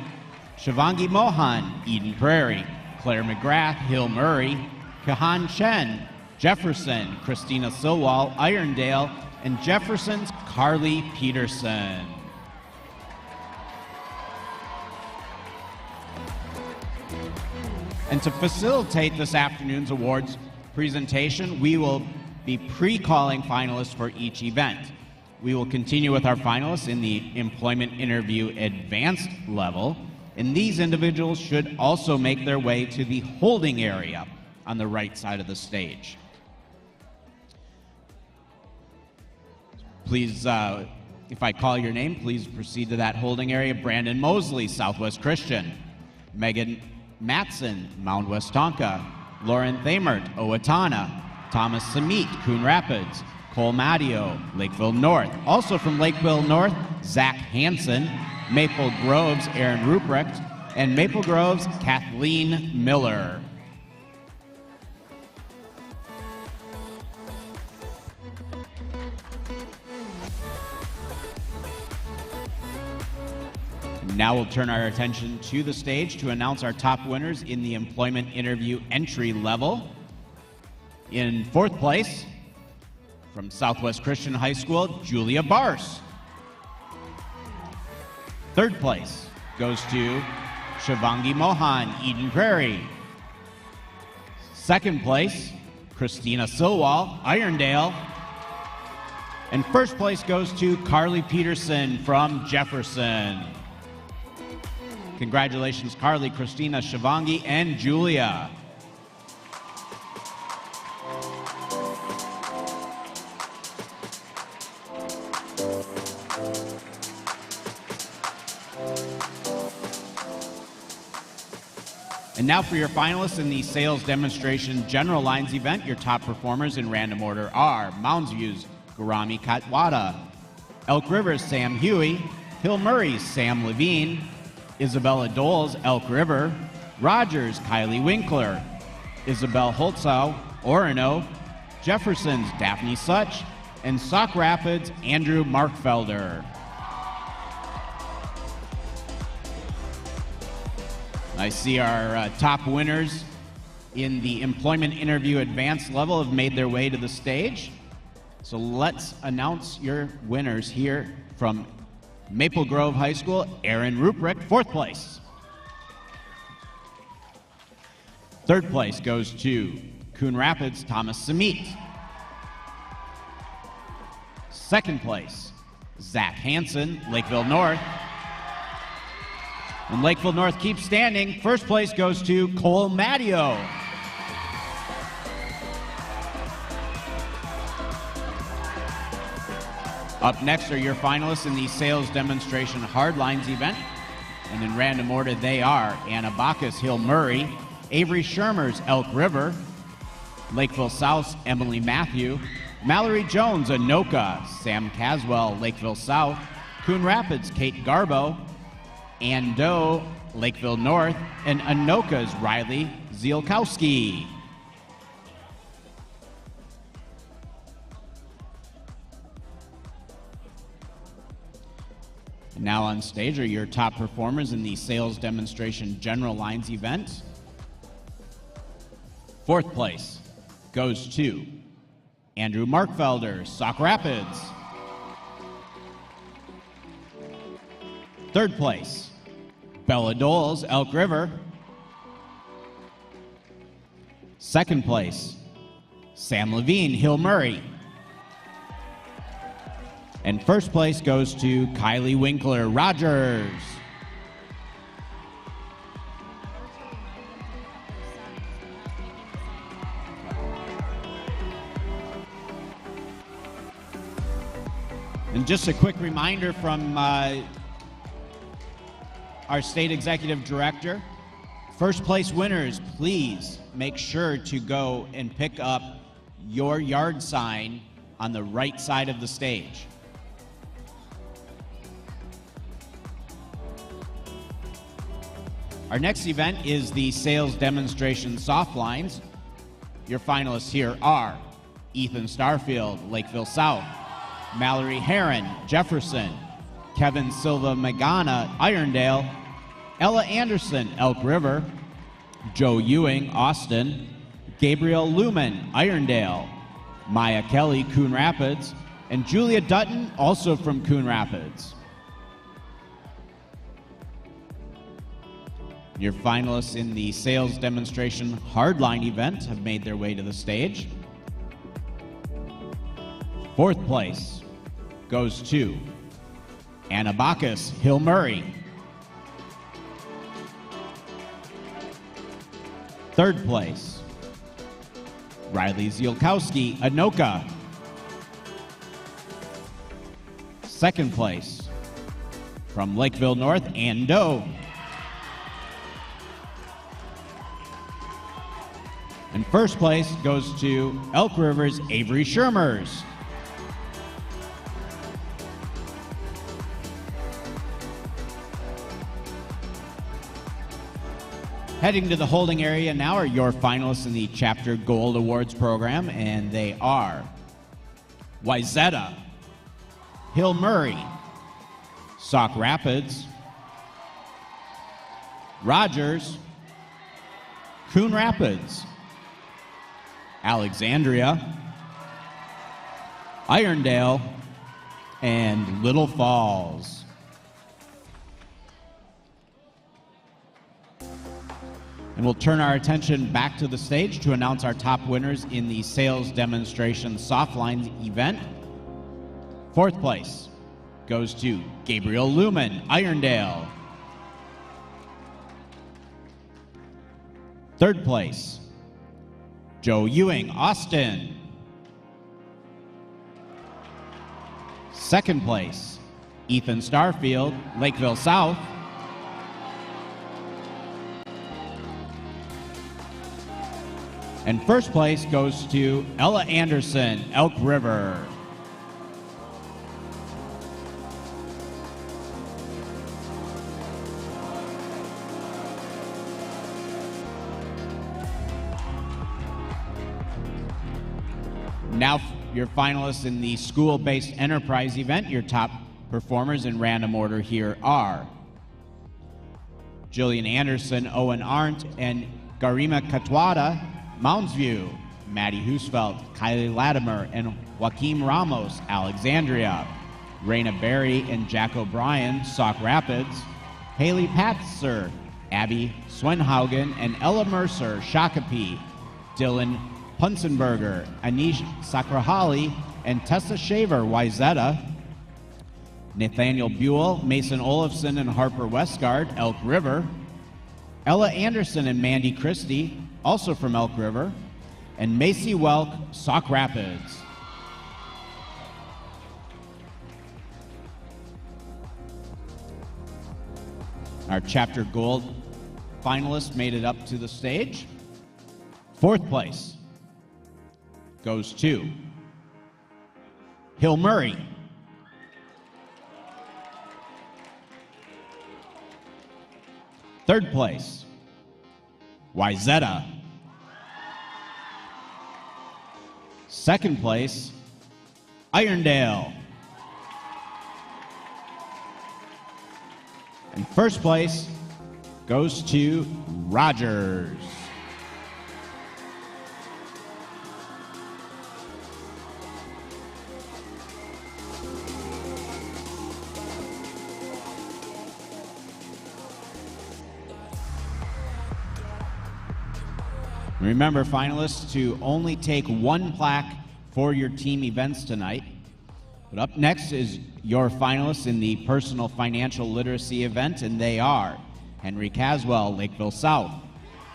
Shivangi Mohan, Eden Prairie, Claire McGrath, Hill Murray, Kahan Chen, Jefferson, Christina Silwall, Irondale, and Jefferson's Carly Peterson. And to facilitate this afternoon's awards presentation, we will be pre-calling finalists for each event. We will continue with our finalists in the employment interview advanced level, and these individuals should also make their way to the holding area on the right side of the stage. Please, if I call your name, please proceed to that holding area. Brandon Mosley, Southwest Christian. Megan Matson, Mound West Tonka. Lauren Thamert, Owatonna. Thomas Samit, Coon Rapids. Cole Madio, Lakeville North. Also from Lakeville North, Zach Hansen. Maple Grove's Aaron Ruprecht. And Maple Grove's Kathleen Miller. Now we'll turn our attention to the stage to announce our top winners in the employment interview entry level. In fourth place, from Southwest Christian High School, Julia Bars. Third place goes to Shivangi Mohan, Eden Prairie. Second place, Christina Silwall, Irondale. And first place goes to Carly Peterson from Jefferson. Congratulations, Carly, Christina, Shivangi, and Julia. And now for your finalists in the sales demonstration general lines event, your top performers in random order are Mounds View's Garami Katwada, Elk River's Sam Huey, Hill Murray's Sam Levine, Isabella Dole's Elk River, Rogers' Kylie Winkler, Isabel Holtzau, Orono, Jefferson's Daphne Such, and Sauk Rapids' Andrew Markfelder. I see our top winners in the employment interview advanced level have made their way to the stage. So let's announce your winners here from Maple Grove High School. Aaron Ruprecht, fourth place. Third place goes to Coon Rapids' Thomas Samit. Second place, Zach Hansen, Lakeville North. And Lakeville North keeps standing. First place goes to Cole Madio. Up next are your finalists in the sales demonstration hard lines event. And in random order, they are Anna Bacchus, Hill Murray, Avery Shermer's Elk River, Lakeville South's Emily Matthew, Mallory Jones, Anoka, Sam Caswell, Lakeville South, Coon Rapids, Kate Garbo, Ann Doe, Lakeville North, and Anoka's Riley Zielkowski. Now on stage are your top performers in the sales demonstration general lines event. Fourth place goes to Andrew Markfelder, Sauk Rapids. Third place, Bella Doles, Elk River. Second place, Sam Levine, Hill Murray. And first place goes to Kylie Winkler, Rogers. And just a quick reminder from our state executive director, first place winners, please make sure to go and pick up your yard sign on the right side of the stage. Our next event is the sales demonstration soft lines. Your finalists here are Ethan Starfield, Lakeville South, Mallory Heron, Jefferson, Kevin Silva Magana, Irondale, Ella Anderson, Elk River, Joe Ewing, Austin, Gabriel Lumen, Irondale, Maya Kelly, Coon Rapids, and Julia Dutton, also from Coon Rapids. Your finalists in the sales demonstration hardline event have made their way to the stage. Fourth place goes to Anna Bacchus, Hill Murray. Third place, Riley Zielkowski, Anoka. Second place, from Lakeville North, Ann Doe. And first place goes to Elk River's Avery Shermers. Heading to the holding area now are your finalists in the Chapter Gold Awards program, and they are Wayzata, Hill Murray, Sauk Rapids, Rogers, Coon Rapids, Alexandria, Irondale, and Little Falls. And we'll turn our attention back to the stage to announce our top winners in the sales demonstration softlines event. Fourth place goes to Gabriel Lumen, Irondale. Third place, Joe Ewing, Austin. Second place, Ethan Starfield, Lakeville South. And first place goes to Ella Anderson, Elk River. Now your finalists in the school-based enterprise event. Your top performers in random order here are Jillian Anderson, Owen Arndt, and Garima Katwada, Mounds View, Maddie Husfeld, Kylie Latimer, and Joaquim Ramos, Alexandria, Raina Berry and Jack O'Brien, Sauk Rapids, Haley Patzer, Abby Swenhaugen, and Ella Mercer, Shakopee, Dylan Punzenberger, Anish Sakrahali, and Tessa Shaver, Wayzata, Nathaniel Buell, Mason Olafson, and Harper Westgard, Elk River, Ella Anderson and Mandy Christie, also from Elk River, and Macy Welk, Sauk Rapids. Our Chapter Gold finalists made it up to the stage. Fourth place goes to Hill Murray. Third place, Wayzata. Second place, Irondale. And first place goes to Rogers. Remember, finalists, to only take one plaque for your team events tonight. But up next is your finalists in the personal financial literacy event, and they are Henry Caswell, Lakeville South,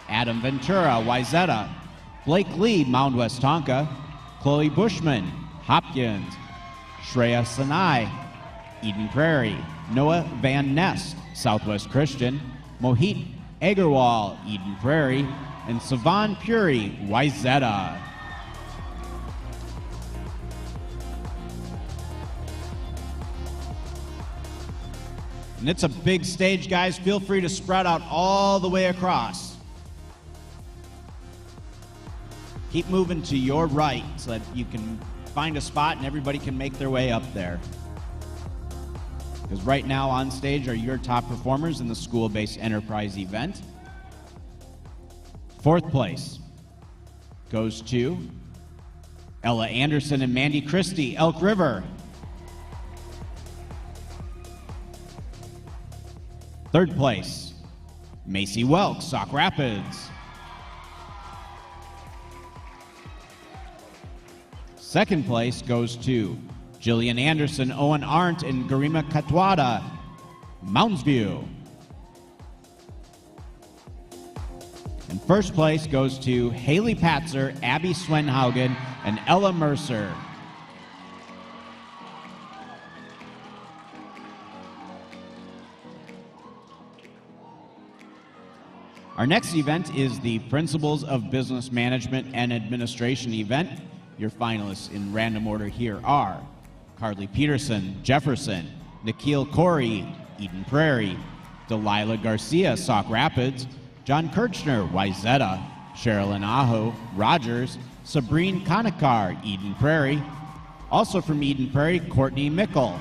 Adam Ventura, Wayzata, Blake Lee, Mound West Tonka, Chloe Bushman, Hopkins, Shreya Sanai, Eden Prairie. Noah Van Nest, Southwest Christian. Mohit Agarwal, Eden Prairie. And Savan Puri, Wayzata. And it's a big stage, guys. Feel free to spread out all the way across. Keep moving to your right so that you can find a spot and everybody can make their way up there. Because right now on stage are your top performers in the school-based enterprise event. 4th place goes to Ella Anderson and Mandy Christie, Elk River. 3rd place, Macy Welk, Sauk Rapids. 2nd place goes to Jillian Anderson, Owen Arndt, and Garima Katwada, Mounds View. And 1st place goes to Haley Patzer, Abby Swenhaugen, and Ella Mercer. Our next event is the Principles of Business Management and Administration event. Your finalists in random order here are Carly Peterson, Jefferson, Nikhil Corey, Eden Prairie, Delilah Garcia, Sauk Rapids, John Kirchner, Wayzata, Sherilyn Aho, Rogers, Sabrine Kanakar, Eden Prairie, also from Eden Prairie, Courtney Mickle,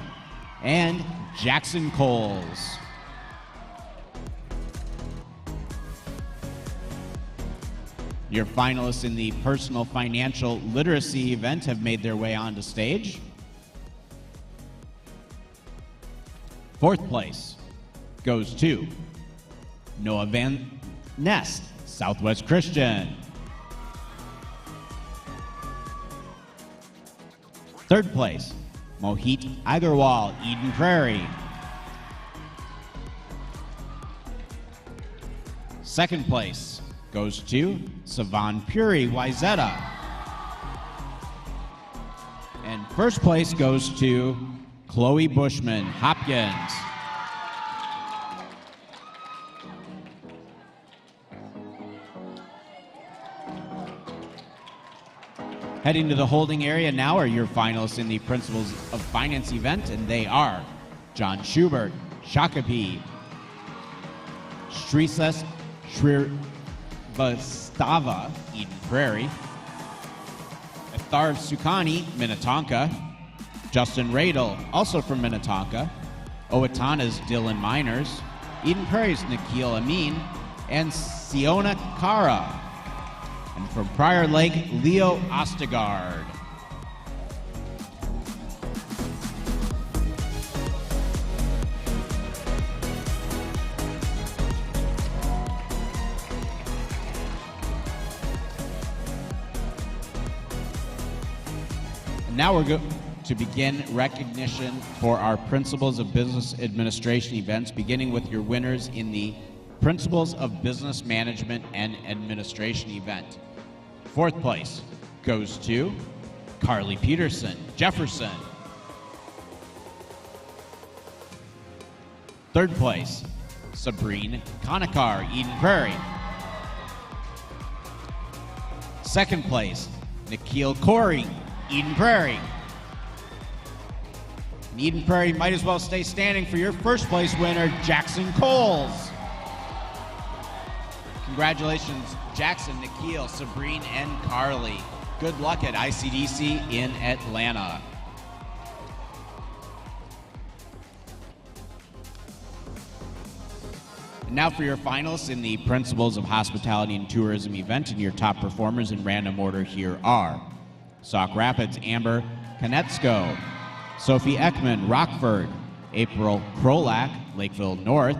and Jackson Coles. Your finalists in the Personal Financial Literacy event have made their way onto stage. 4th place goes to Noah Van Nest, Southwest Christian. 3rd place, Mohit Agarwal, Eden Prairie. 2nd place goes to Savan Puri, Wayzata. And 1st place goes to Chloe Bushman, Hopkins. Heading to the holding area now are your finalists in the Principles of Finance event, and they are John Schubert, Shakopee, Srisas Shrivastava, Eden Prairie, Atharv Sukani, Minnetonka, Justin Radel, also from Minnetonka, Owatana's Dylan Miners, Eden Prairie's Nikhil Amin, and Siona Kara. And from Prior Lake, Leo Ostegard. And now we're going to begin recognition for our Principles of Business Administration events, beginning with your winners in the Principles of Business Management and Administration event. 4th place goes to Carly Peterson, Jefferson. 3rd place, Sabrine Kanakar, Eden Prairie. 2nd place, Nikhil Corey, Eden Prairie. And Eden Prairie might as well stay standing for your 1st place winner, Jackson Coles. Congratulations, Jackson, Nikhil, Sabrine, and Carly. Good luck at ICDC in Atlanta. And now for your finalists in the Principles of Hospitality and Tourism event, and your top performers in random order here are Sauk Rapids, Amber Konetsko, Sophie Ekman, Rockford, April Krolak, Lakeville North,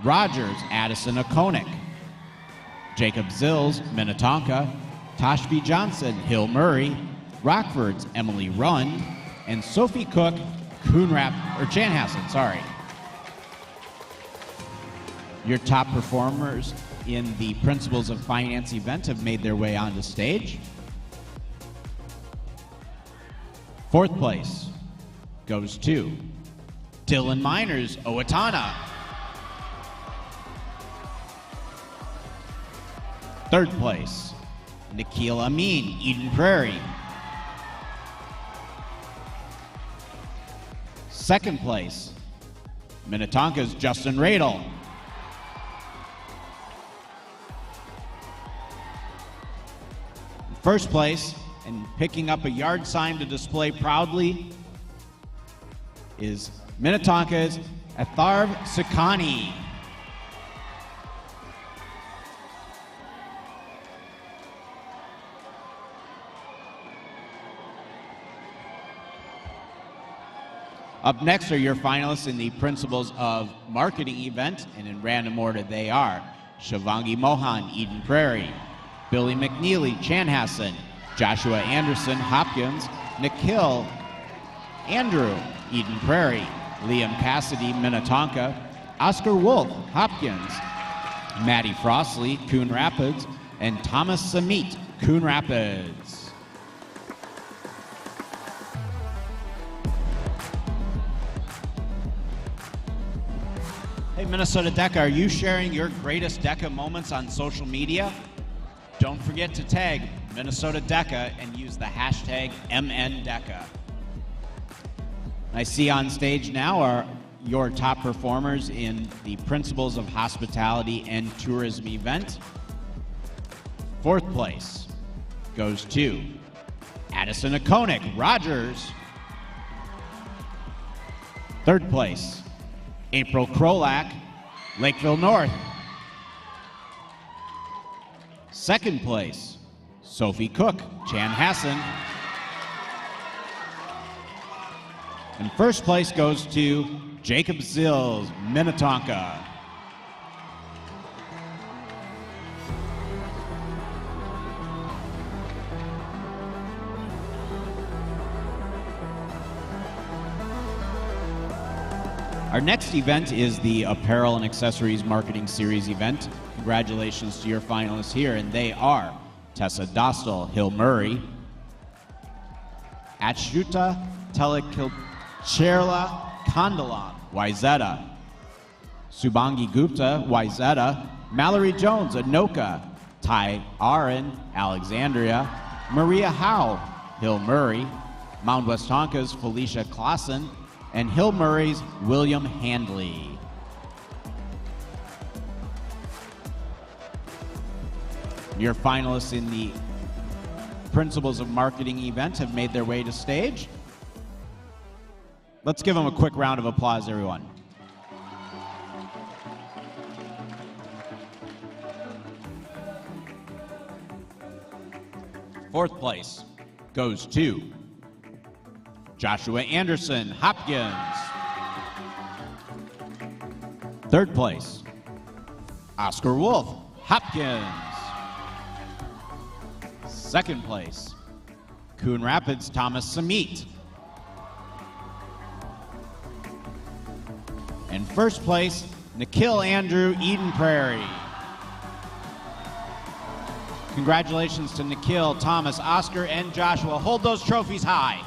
Rogers, Addison Okonik, Jacob Zills, Minnetonka, Tashvi Johnson, Hill Murray, Rockford's Emily Runn, and Sophie Cook, Chanhassen, sorry. Your top performers in the Principles of Finance event have made their way onto stage. 4th place goes to Dylan Miners, Owatonna. Third place, Nikhil Amin, Eden Prairie. Second place, Minnetonka's Justin Radel. First place, and picking up a yard sign to display proudly, is Minnetonka's Atharv Sakani. Up next are your finalists in the Principles of Marketing event, and in random order they are Shivangi Mohan, Eden Prairie, Billy McNeely, Chanhassen, Joshua Anderson, Hopkins, Nikhil Andrew, Eden Prairie, Liam Cassidy, Minnetonka, Oscar Wolf, Hopkins, Maddie Frostley, Coon Rapids, and Thomas Samit, Coon Rapids. Hey, Minnesota DECA, are you sharing your greatest DECA moments on social media? Don't forget to tag Minnesota DECA and use the hashtag MNDECA. I see on stage now are your top performers in the Principles of Hospitality and Tourism event. Fourth place goes to Addison Okonik, Rogers. Third place, April Krolak, Lakeville North. Second place, Sophie Cook, Chanhassen. And first place goes to Jacob Zills, Minnetonka. Our next event is the Apparel and Accessories Marketing Series event. Congratulations to your finalists here, and they are Tessa Dostal, Hill Murray, Achyuta Telekilcherla Kandalam, Wayzata, Subangi Gupta, Wayzata, Mallory Jones, Anoka, Ty Aaron, Alexandria, Maria Howe, Hill Murray, Mount Westonka's Felicia Clausen, and Hill Murray's William Handley. Your finalists in the Principles of Marketing event have made their way to stage. Let's give them a quick round of applause, everyone. Fourth place goes to Joshua Anderson, Hopkins. Third place, Oscar Wolf, Hopkins. Second place, Coon Rapids, Thomas Samit. And first place, Nikhil Andrew, Eden Prairie. Congratulations to Nikhil, Thomas, Oscar, and Joshua. Hold those trophies high.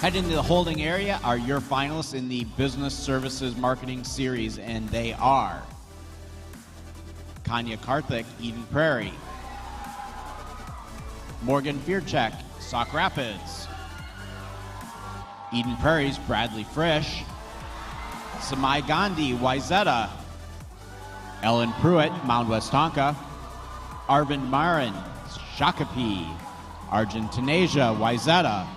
Head into the holding area are your finalists in the Business Services Marketing Series, and they are Kanya Karthik, Eden Prairie, Morgan Fearcheck, Sauk Rapids, Eden Prairie's Bradley Frisch, Samai Gandhi, Wayzata, Ellen Pruitt, Mount Westonka, Arvind Marin, Shakopee, Argentinasia, Wayzata,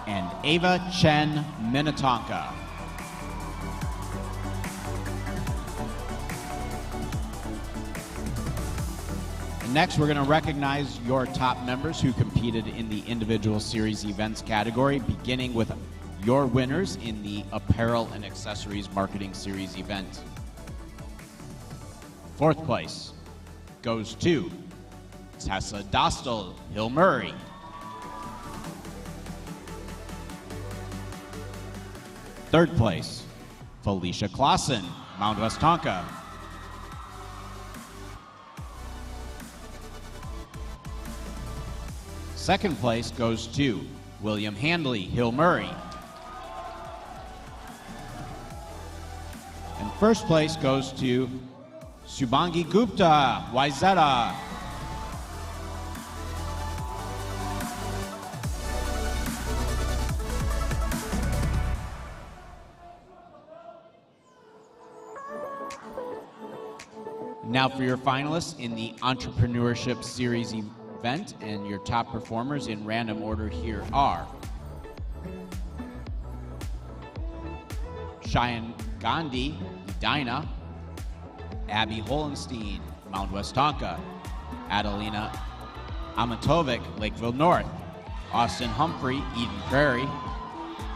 and Ava Chen, Minnetonka. Next, we're going to recognize your top members who competed in the individual series events category, beginning with your winners in the Apparel and Accessories Marketing Series event. Fourth place goes to Tessa Dostal, Hill Murray. Third place, Felicia Clausen, Mount Westonka. Second place goes to William Handley, Hill Murray. And first place goes to Subhangi Gupta, Wayzata. Now for your finalists in the Entrepreneurship Series event, and your top performers in random order here are Cheyenne Gandhi, Edina; Abby Holenstein, Mount West Tonka; Adelina Amatovic, Lakeville North; Austin Humphrey, Eden Prairie;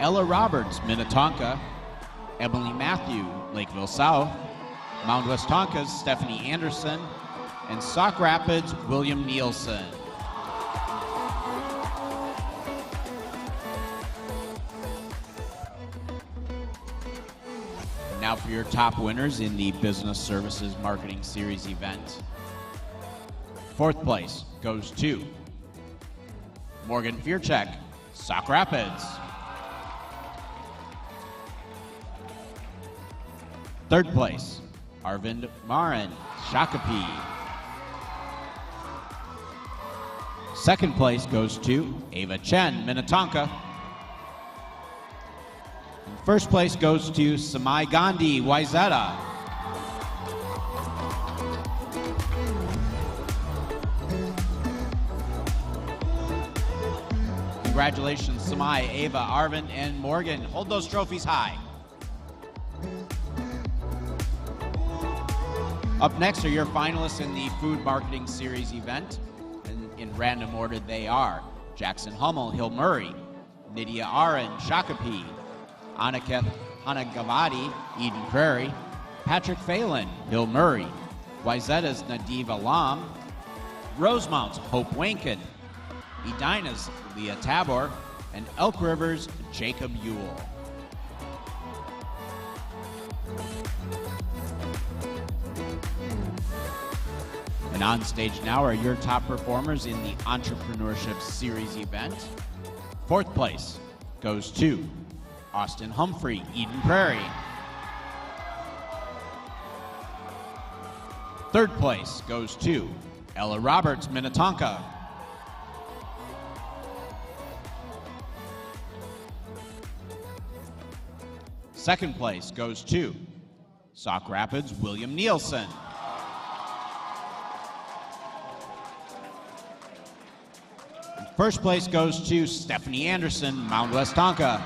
Ella Roberts, Minnetonka; Emily Matthew, Lakeville South; Mount West Tonka's Stephanie Anderson; and Sauk Rapids, William Nielsen. Now for your top winners in the Business Services Marketing Series event. Fourth place goes to Morgan Fierchek, Sauk Rapids. Third place, Arvind Maran, Shakopee. Second place goes to Ava Chen, Minnetonka. And first place goes to Samai Gandhi, Wayzata. Congratulations, Samai, Ava, Arvind, and Morgan. Hold those trophies high. Up next are your finalists in the Food Marketing Series event. And in random order, they are Jackson Hummel, Hill Murray; Nydia Aron, Shakopee; Anaketh Hanagavadi, Eden Prairie; Patrick Phelan, Hill Murray; Wayzata's Nadiv Alam; Rosemount's Hope Wankin; Edina's Leah Tabor; and Elk River's Jacob Ewell. And on stage now are your top performers in the Entrepreneurship Series event. Fourth place goes to Austin Humphrey, Eden Prairie. Third place goes to Ella Roberts, Minnetonka. Second place goes to Sauk Rapids, William Nielsen. First place goes to Stephanie Anderson, Mount West Tonka.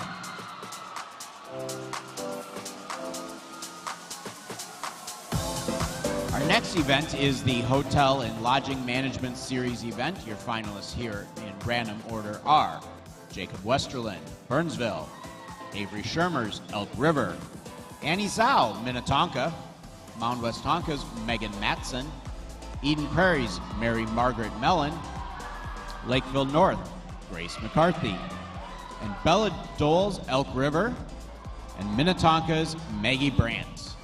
Our next event is the Hotel and Lodging Management Series event. Your finalists here in random order are Jacob Westerland, Burnsville; Avery Shermers, Elk River; Annie Zhao, Minnetonka; Mount West Tonka's Megan Matson; Eden Prairie's Mary Margaret Mellon; Lakeville North, Grace McCarthy; and Bella Dole's Elk River; and Minnetonka's Maggie Brandt.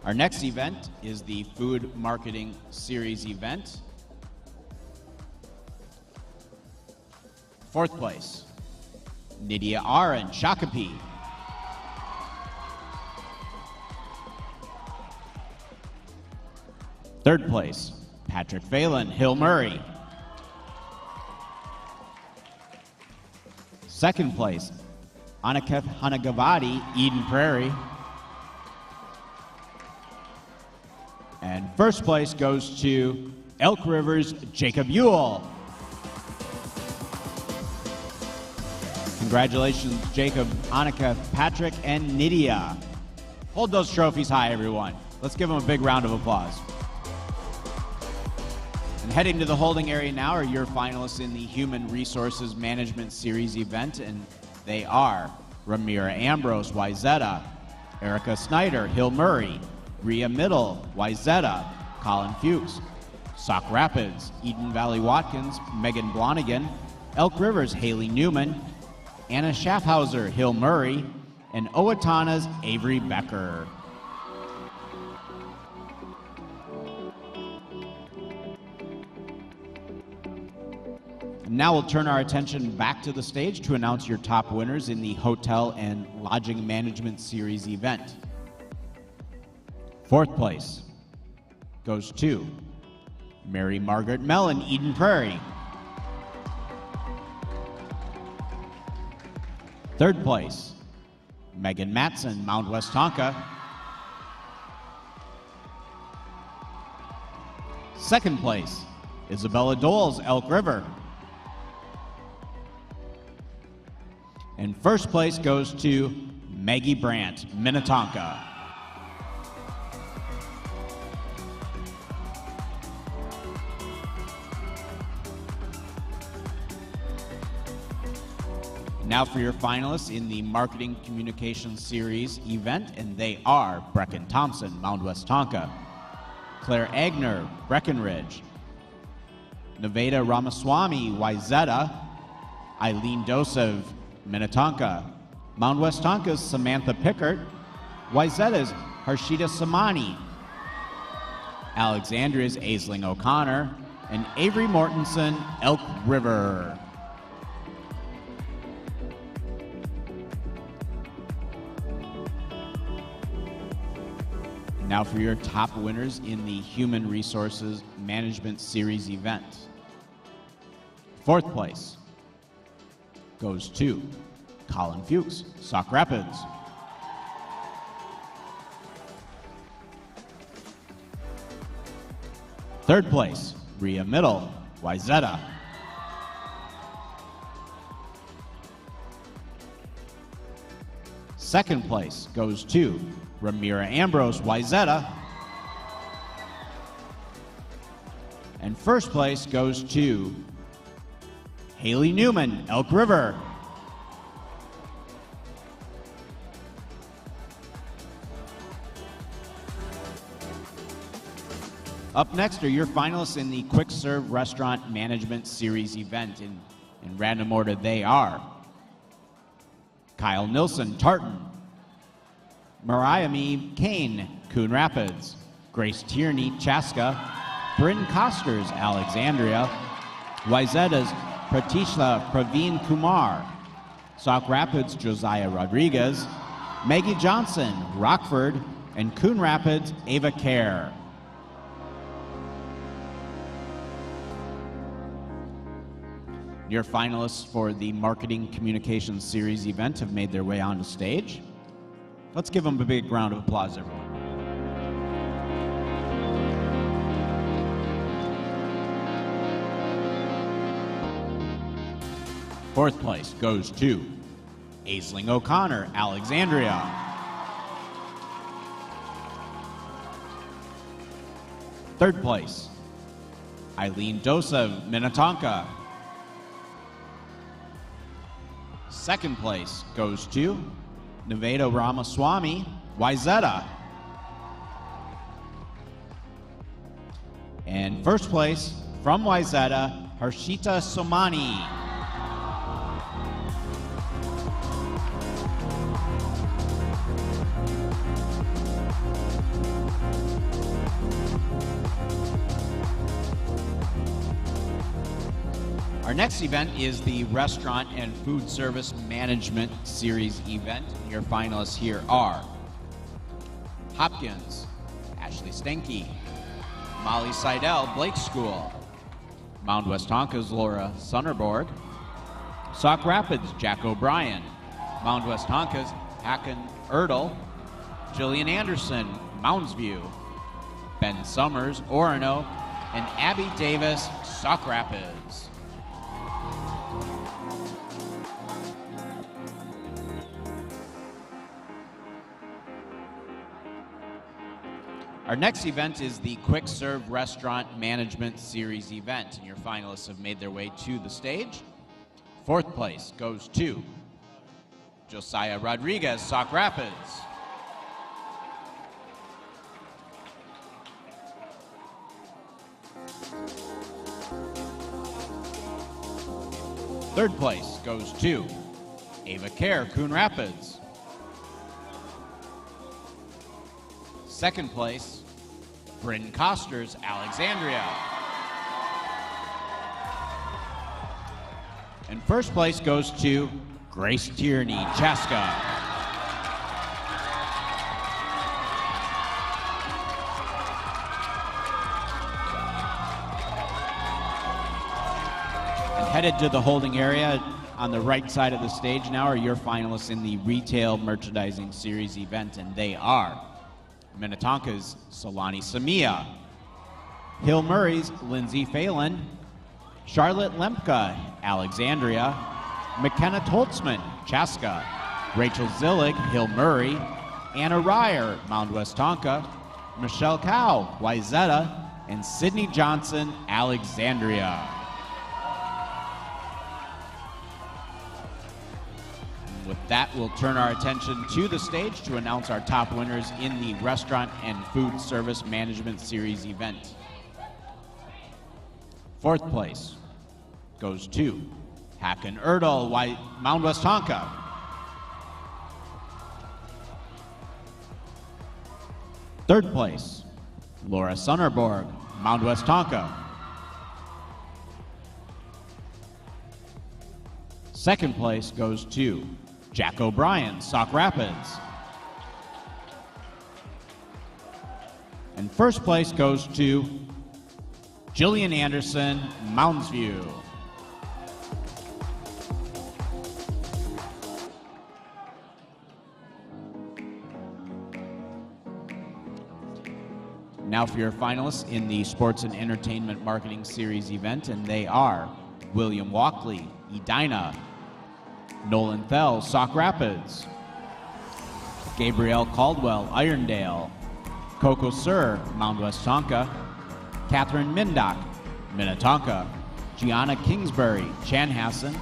Our next event is the Food Marketing Series event. Fourth place, Nydia Aron, Shakopee. Third place, Patrick Phelan, Hill Murray. Second place, Anaketh Hanagavadi, Eden Prairie. And first place goes to Elk River's Jacob Ewell. Congratulations, Jacob, Annika, Patrick, and Nydia. Hold those trophies high, everyone. Let's give them a big round of applause. And heading to the holding area now are your finalists in the Human Resources Management Series event, and they are Ramira Ambrose, Wayzata; Erica Snyder, Hill Murray; Rhea Middle, Wayzata; Colin Fuchs; Sauk Rapids, Eden Valley Watkins, Megan Blonigan; Elk River's Haley Newman; Anna Schaffhauser, Hill Murray; and Owatonna's Avery Becker. Now we'll turn our attention back to the stage to announce your top winners in the Hotel and Lodging Management Series event. Fourth place goes to Mary Margaret Mellon, Eden Prairie. Third place, Megan Matson, Mount West Tonka. Second place, Isabella Doles, Elk River. And first place goes to Maggie Brandt, Minnetonka. Now for your finalists in the Marketing Communications Series event, and they are Brecken Thompson, Mount West Tonka, Claire Agner, Breckenridge, Nevada Ramaswamy, Wayzata, Eileen Dosev, Minnetonka, Mount West Tonka's Samantha Pickert, Wayzata's Harshita Samani, Alexandria's Aisling O'Connor, and Avery Mortensen, Elk River. Now for your top winners in the Human Resources Management Series event. Fourth place goes to Colin Fuchs, Sauk Rapids. Third place, Rhea Middle, Wayzata. Second place goes to Ramira Ambrose, Wayzata. And first place goes to Haley Newman, Elk River. Up next are your finalists in the Quick Serve Restaurant Management Series event. In random order, they are Kyle Nilsson, Tartan, Mariah Mee Kane, Coon Rapids, Grace Tierney, Chaska, Bryn Costers, Alexandria, Wayzata's Pratishla Praveen Kumar, Sauk Rapids, Josiah Rodriguez, Maggie Johnson, Rockford, and Coon Rapids, Ava Kerr. Your finalists for the Marketing Communications Series event have made their way onto stage. Let's give them a big round of applause, everyone. Fourth place goes to Aisling O'Connor, Alexandria. Third place, Eileen Dosev, Minnetonka. Second place goes to Nevada Ramaswamy, Wayzata. And first place from Wayzata, Harshita Somani. Our next event is the Restaurant and Food Service Management Series event. Your finalists here are Hopkins, Ashley Stenke, Molly Seidel, Blake School, Mount West Tonka's Laura Sunnerborg, Sauk Rapids, Jack O'Brien, Mount West Tonka's Hacken Erdel, Jillian Anderson, Mounds View, Ben Summers, Orono, and Abby Davis, Sauk Rapids. Our next event is the Quick Serve Restaurant Management Series event, and your finalists have made their way to the stage. Fourth place goes to Josiah Rodriguez, Sauk Rapids. Third place goes to Ava Kerr, Coon Rapids. Second place, Bryn Costers, Alexandria. And first place goes to Grace Tierney, Chaska. And headed to the holding area on the right side of the stage now are your finalists in the Retail Merchandising Series event, and they are Minnetonka's Solani Samia, Hill Murray's Lindsay Phelan, Charlotte Lemke, Alexandria, McKenna Toltzman, Chaska, Rachel Zillig, Hill Murray, Anna Ryer, Mound West Tonka, Michelle Cow, Wayzata, and Sydney Johnson, Alexandria. With that, we'll turn our attention to the stage to announce our top winners in the Restaurant and Food Service Management Series event. Fourth place goes to Hacken Erdel, Mound West Tonka. Third place, Laura Sonnerborg, Mound West Tonka. Second place goes to Jack O'Brien, Sauk Rapids. And first place goes to Jillian Anderson, Mounds View. Now for your finalists in the Sports and Entertainment Marketing Series event, and they are William Walkley, Edina, Nolan Thell, Sauk Rapids, Gabrielle Caldwell, Irondale, Coco Sir, Mound West Tonka, Catherine Mindock, Minnetonka, Gianna Kingsbury, Chanhassen,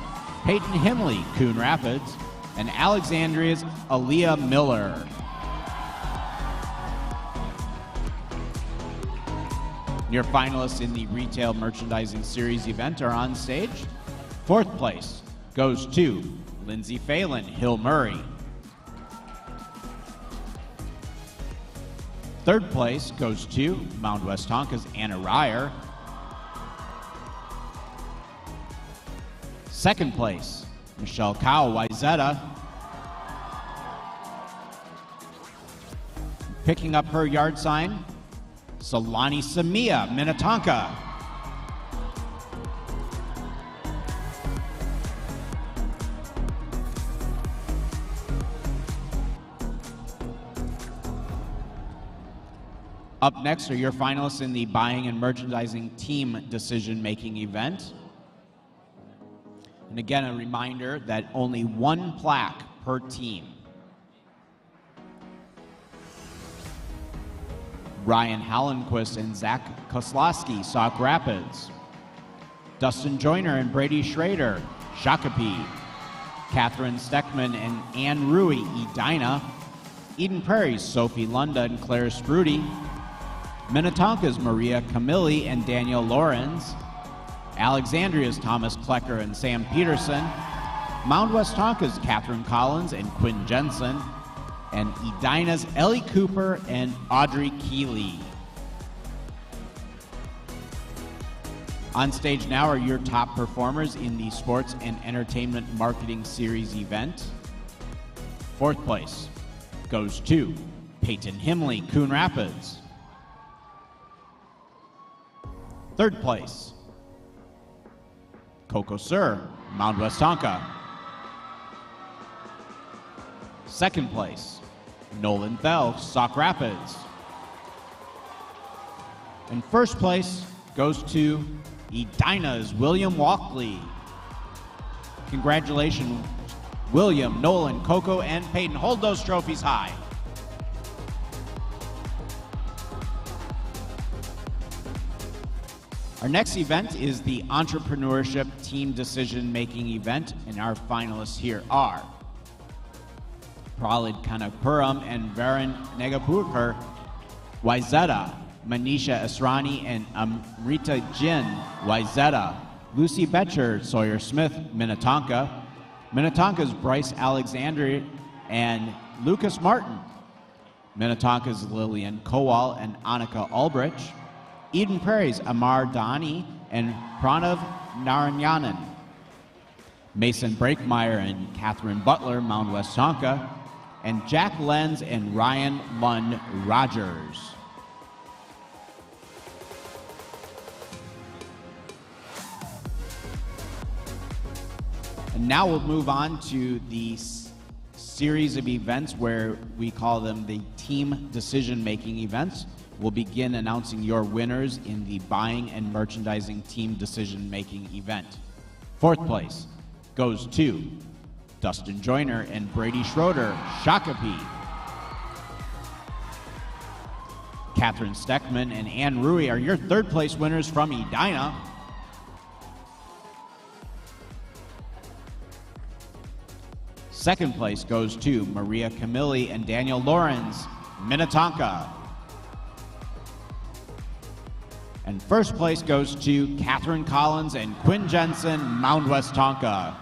Peyton Himley, Coon Rapids, and Alexandria's Aaliyah Miller. Your finalists in the Retail Merchandising Series event are on stage. Fourth place goes to Lindsay Phelan, Hill Murray. Third place goes to Mound West Tonka's Anna Ryer. Second place, Michelle Cow, Wayzata. Picking up her yard sign, Solani Samia, Minnetonka. Up next are your finalists in the Buying and Merchandising Team Decision-Making event. And again, a reminder that only one plaque per team. Ryan Hallenquist and Zach Koslowski, Sauk Rapids. Dustin Joyner and Brady Schrader, Shakopee. Catherine Steckman and Ann Rui, Edina. Eden Prairie's Sophie Lunda and Claire Sprudy. Minnetonka's Maria Camilli and Danielle Lorenz. Alexandria's Thomas Klecker and Sam Peterson. Mound West Tonka's Catherine Collins and Quinn Jensen. And Edina's Ellie Cooper and Audrey Keeley. On stage now are your top performers in the Sports and Entertainment Marketing Series event. Fourth place goes to Peyton Himley, Coon Rapids. Third place, Coco Sir, Mound West Tonka. Second place, Nolan Thell, Sauk Rapids. And first place goes to Edina's William Walkley. Congratulations, William, Nolan, Coco, and Peyton. Hold those trophies high. Our next event is the Entrepreneurship Team Decision-Making event, and our finalists here are Pralid Kanapuram and Varun Negapurkar, Wayzata, Manisha Asrani and Amrita Jin, Wayzata, Lucy Betcher, Sawyer Smith, Minnetonka, Minnetonka's Bryce Alexander and Lucas Martin, Minnetonka's Lillian Kowal and Annika Ulbrich. Eden Prairie's Amar Dani and Pranav Narayanan. Mason Breakmeyer and Catherine Butler, Mound West Tonka. And Jack Lenz and Ryan Lund Rogers. And now we'll move on to the series of events where we call them the team decision-making events. We'll begin announcing your winners in the buying and merchandising team decision-making event. Fourth place goes to Dustin Joyner and Brady Schroeder, Shakopee. Catherine Steckman and Ann Rui are your third place winners from Edina. Second place goes to Maria Camilli and Daniel Lorenz, Minnetonka. And first place goes to Catherine Collins and Quinn Jensen, Mound West Tonka.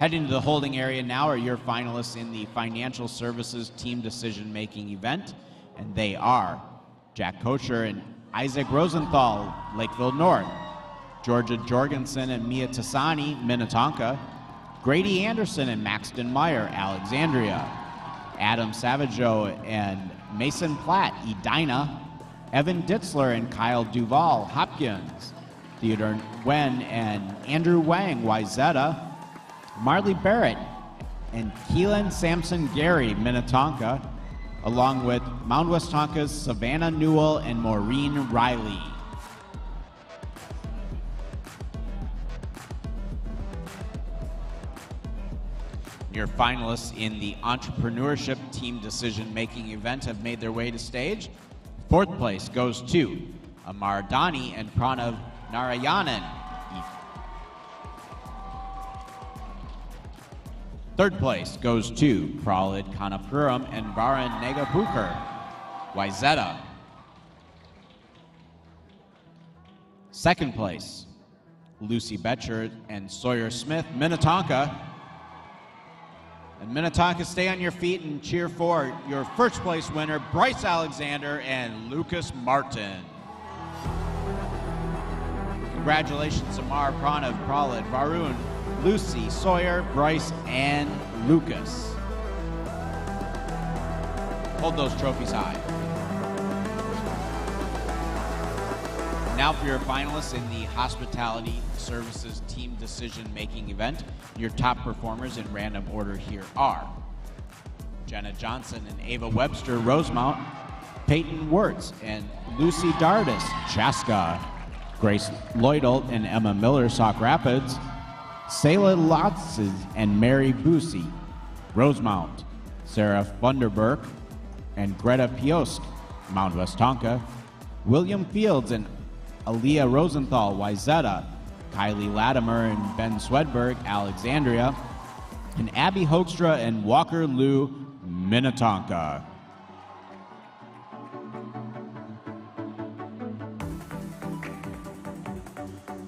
Heading to the holding area now are your finalists in the Financial Services Team Decision-Making event, and they are Jack Kocher and Isaac Rosenthal, Lakeville North, Georgia Jorgensen and Mia Tassani, Minnetonka, Grady Anderson and Maxton Meyer, Alexandria, Adam Savageau and Mason Platt, Edina, Evan Ditzler and Kyle Duval, Hopkins, Theodore Wen and Andrew Wang, Wayzata, Marley Barrett and Keelan Sampson Gary, Minnetonka, along with Mound West Tonka's Savannah Newell and Maureen Riley. Your finalists in the Entrepreneurship Team Decision-Making event have made their way to stage. Fourth place goes to Amar Dani and Pranav Narayanan. Third place goes to Pralid Kanapuram and Varan Negapukar, Wayzata. Second place, Lucy Betcher and Sawyer Smith, Minnetonka. And Minnetonka, stay on your feet and cheer for your first place winner, Bryce Alexander and Lucas Martin. Congratulations, Amar, Pranav, Pralid, Varun, Lucy, Sawyer, Bryce, and Lucas. Hold those trophies high. Now for your finalists in the Hospitality Services Team Decision-Making event. Your top performers in random order here are Jenna Johnson and Ava Webster, Rosemount, Peyton Wirtz and Lucy Dardis, Chaska, Grace Lloydel and Emma Miller, Sauk Rapids, Selah Lotz and Mary Busey, Rosemount, Sarah Funderburk and Greta Piosk, Mound West Tonka, William Fields and Aaliyah Rosenthal, Wayzata, Kylie Latimer and Ben Swedberg, Alexandria, and Abby Hoekstra and Walker Liu, Minnetonka.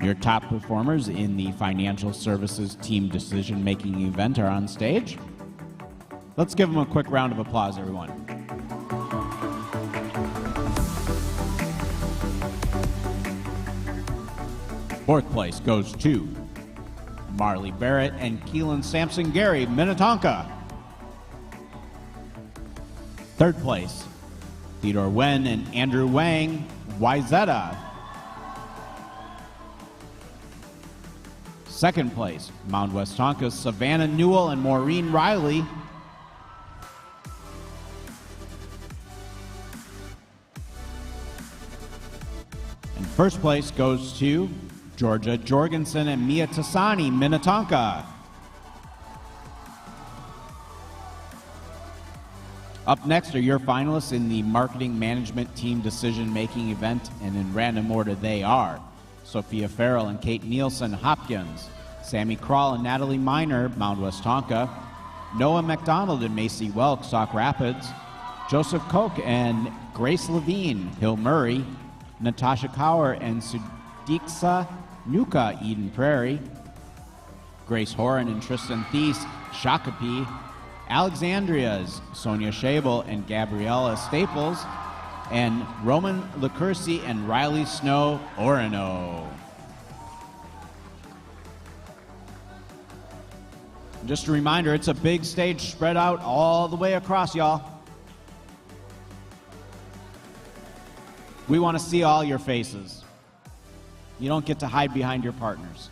Your top performers in the Financial Services Team Decision-Making event are on stage. Let's give them a quick round of applause, everyone. Fourth place goes to Marley Barrett and Keelan Sampson Gary, Minnetonka. Third place, Theodore Wen and Andrew Wang, Wayzata. Second place, Mound West Tonka's Savannah Newell and Maureen Riley. And first place goes to Georgia Jorgensen and Mia Tassani, Minnetonka. Up next are your finalists in the Marketing Management Team Decision-Making event, and in random order they are Sophia Farrell and Kate Nielsen, Hopkins, Sammy Kroll and Natalie Miner, Mound West Tonka, Noah McDonald and Macy Welk, Sauk Rapids, Joseph Koch and Grace Levine, Hill Murray, Natasha Cower and Sudiksa Nuka, Eden Prairie, Grace Horan and Tristan Thies, Shakopee. Alexandria's Sonia Schabel and Gabriella Staples. And Roman Licursi and Riley Snow Orono. Just a reminder, it's a big stage spread out all the way across, y'all. We want to see all your faces. You don't get to hide behind your partners.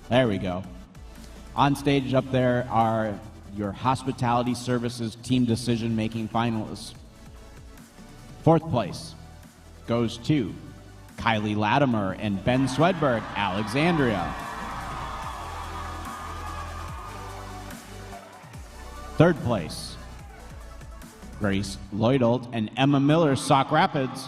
There we go. On stage up there are your hospitality services team decision-making finalists. 4th place goes to Kylie Latimer and Ben Swedberg, Alexandria. 3rd place, Grace Lloydold and Emma Miller, Sauk Rapids.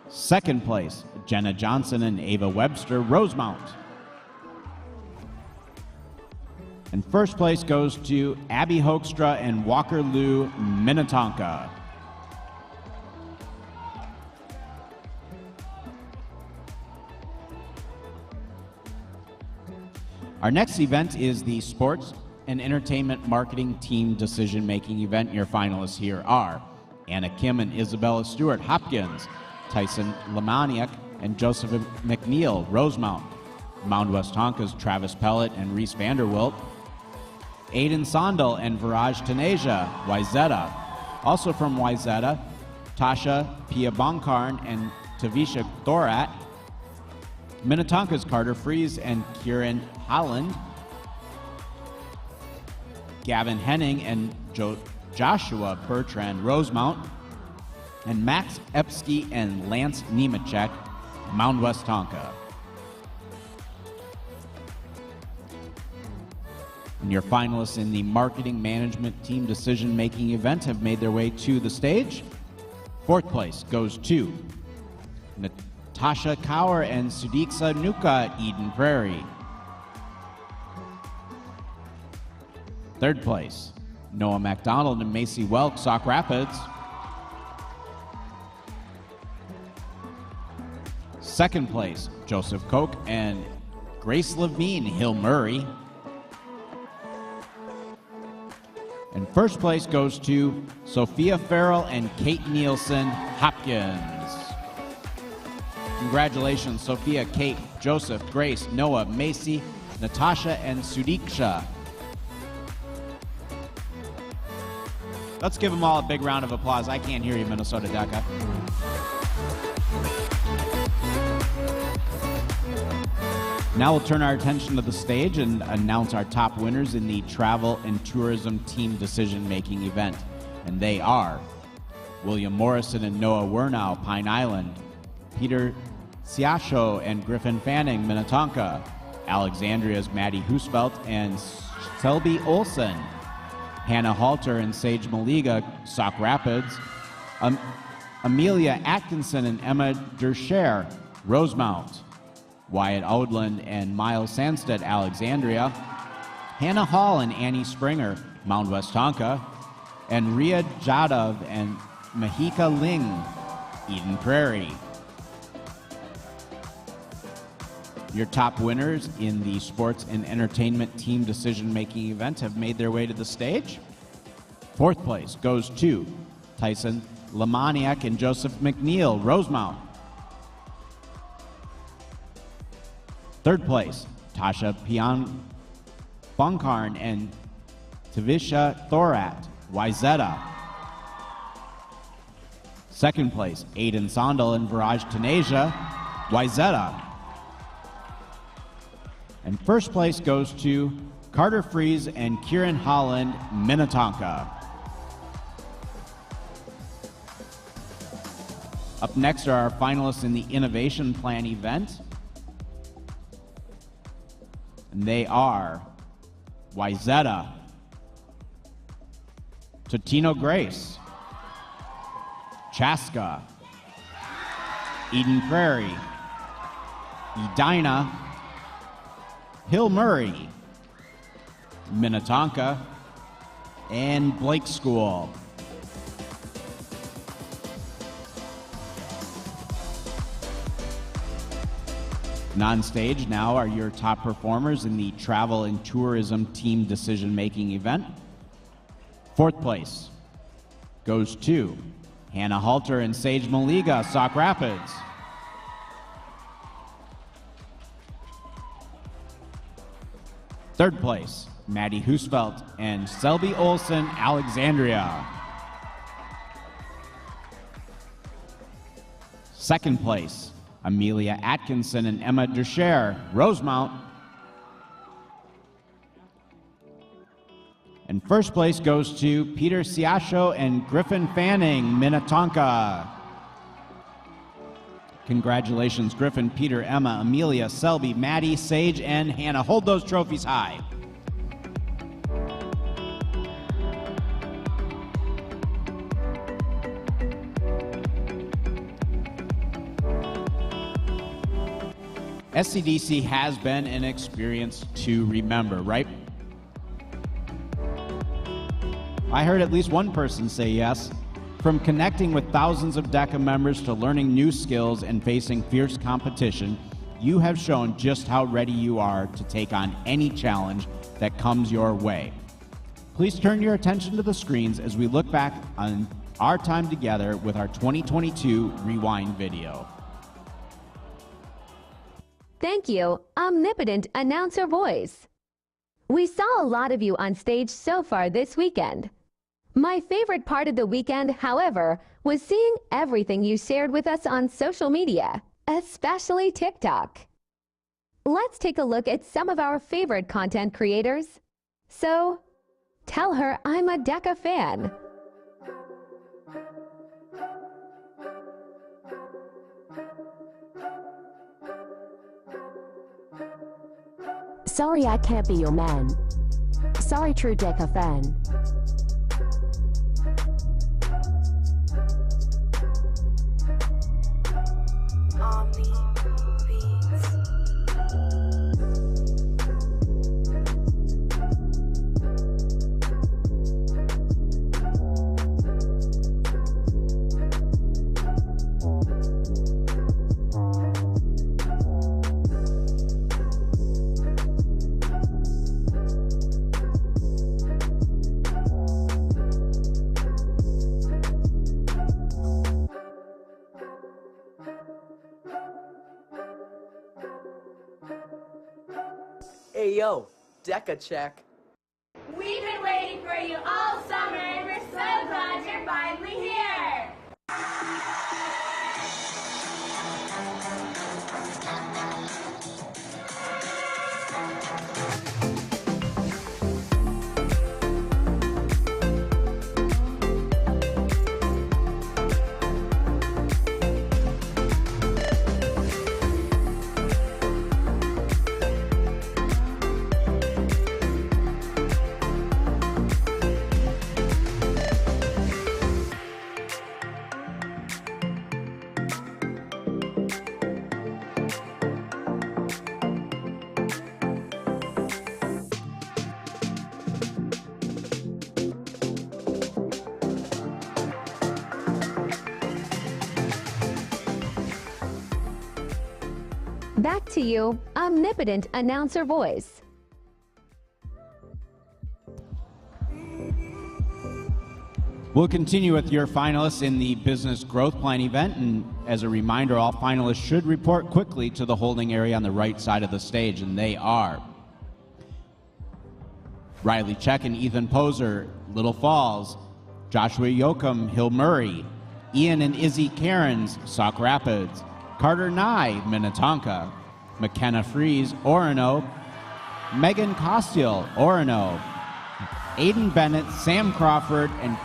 2nd place, Jenna Johnson and Ava Webster, Rosemount. And 1st place goes to Abby Hoekstra and Walker Liu, Minnetonka. Our next event is the Sports and Entertainment Marketing Team Decision-Making event. Your finalists here are Anna Kim and Isabella Stewart, Hopkins, Tyson Lamaniak and Joseph McNeil, Rosemount, Mound West Tonka's Travis Pellet and Reese Vanderwilt, Aiden Sondel and Viraj Taneja, Wayzata. Also from Wayzata, Tasha Piabankarn and Tavisha Thorat, Minnetonka's Carter Fries and Kieran Holland, Gavin Henning and Joshua Bertrand, Rosemount, and Max Epsky and Lance Nemechek, Mound West Tonka. And your finalists in the Marketing Management Team Decision-Making event have made their way to the stage. 4th place goes to Natasha Kaur and Sudiksa Nuka, Eden Prairie. 3rd place, Noah MacDonald and Macy Welk, Sauk Rapids. 2nd place, Joseph Koch and Grace Levine, Hill Murray. And 1st place goes to Sophia Farrell and Kate Nielsen, Hopkins. Congratulations, Sophia, Kate, Joseph, Grace, Noah, Macy, Natasha, and Sudiksha. Let's give them all a big round of applause. I can't hear you, Minnesota DECA. Now we'll turn our attention to the stage and announce our top winners in the Travel and Tourism Team Decision-Making event. And they are William Morrison and Noah Wernow, Pine Island, Peter Siasho and Griffin Fanning, Minnetonka, Alexandria's Maddie Husfeld and Selby Olson, Hannah Halter and Sage Maliga, Sauk Rapids, Amelia Atkinson and Emma Dersher, Rosemount, Wyatt Odland and Miles Sandstead, Alexandria, Hannah Hall and Annie Springer, Mound West Tonka, and Ria Jadov and Mahika Ling, Eden Prairie. Your top winners in the Sports and Entertainment Team Decision-Making event have made their way to the stage. 4th place goes to Tyson Lamaniak and Joseph McNeil, Rosemount. 3rd place, Tasha Pian-Bonkarn and Tavisha Thorat, Wayzata. 2nd place, Aiden Sondel and Viraj Taneja, Wayzata. And 1st place goes to Carter Fries and Kieran Holland, Minnetonka. Up next are our finalists in the Innovation Plan event. And they are Wayzata, Totino Grace, Chaska, Eden Prairie, Edina, Hill Murray, Minnetonka, and Blake School. And on stage now are your top performers in the Travel and Tourism Team Decision-Making event. Fourth place goes to Hannah Halter and Sage Maliga, Sauk Rapids. Third place, Maddie Husfeldt and Selby Olson, Alexandria. Second place, Amelia Atkinson and Emma Descher, Rosemount. And first place goes to Peter Siasho and Griffin Fanning, Minnetonka. Congratulations, Griffin, Peter, Emma, Amelia, Selby, Maddie, Sage, and Hannah. Hold those trophies high. SCDC has been an experience to remember, right? I heard at least one person say yes. From connecting with thousands of DECA members to learning new skills and facing fierce competition, you have shown just how ready you are to take on any challenge that comes your way. Please turn your attention to the screens as we look back on our time together with our 2022 Rewind video. Thank you, omnipotent announcer voice. We saw a lot of you on stage so far this weekend. My favorite part of the weekend, however, was seeing everything you shared with us on social media, especially TikTok. Let's take a look at some of our favorite content creators. So, tell her I'm a DECA fan. Sorry I can't be your man. Sorry, true DECA fan. Hey yo, DECA check. We've been waiting for you all summer, and we're so glad you're finally here. Back to you, omnipotent announcer voice. We'll continue with your finalists in the Business Growth Plan event, and as a reminder, all finalists should report quickly to the holding area on the right side of the stage, and they are Riley Check and Ethan Poser, Little Falls; Joshua Yoakum, Hill Murray; Ian and Izzy Cairns, Sauk Rapids; Carter Nye, Minnetonka; McKenna Fries, Orono; Megan Costiel, Orono; Aiden Bennett, Sam Crawford, and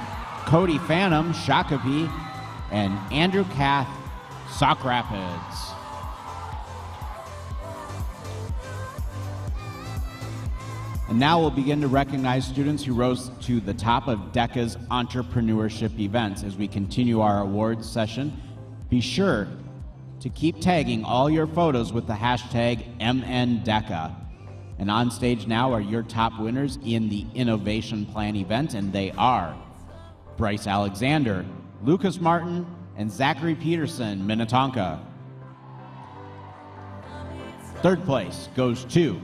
Cody Phantom, Shakopee; and Andrew Kath, Sauk Rapids. And now we'll begin to recognize students who rose to the top of DECA's entrepreneurship events. As we continue our awards session, be sure to keep tagging all your photos with the hashtag MNDECA. And on stage now are your top winners in the Innovation Plan event, and they are Bryce Alexander, Lucas Martin, and Zachary Peterson, Minnetonka. Third place goes to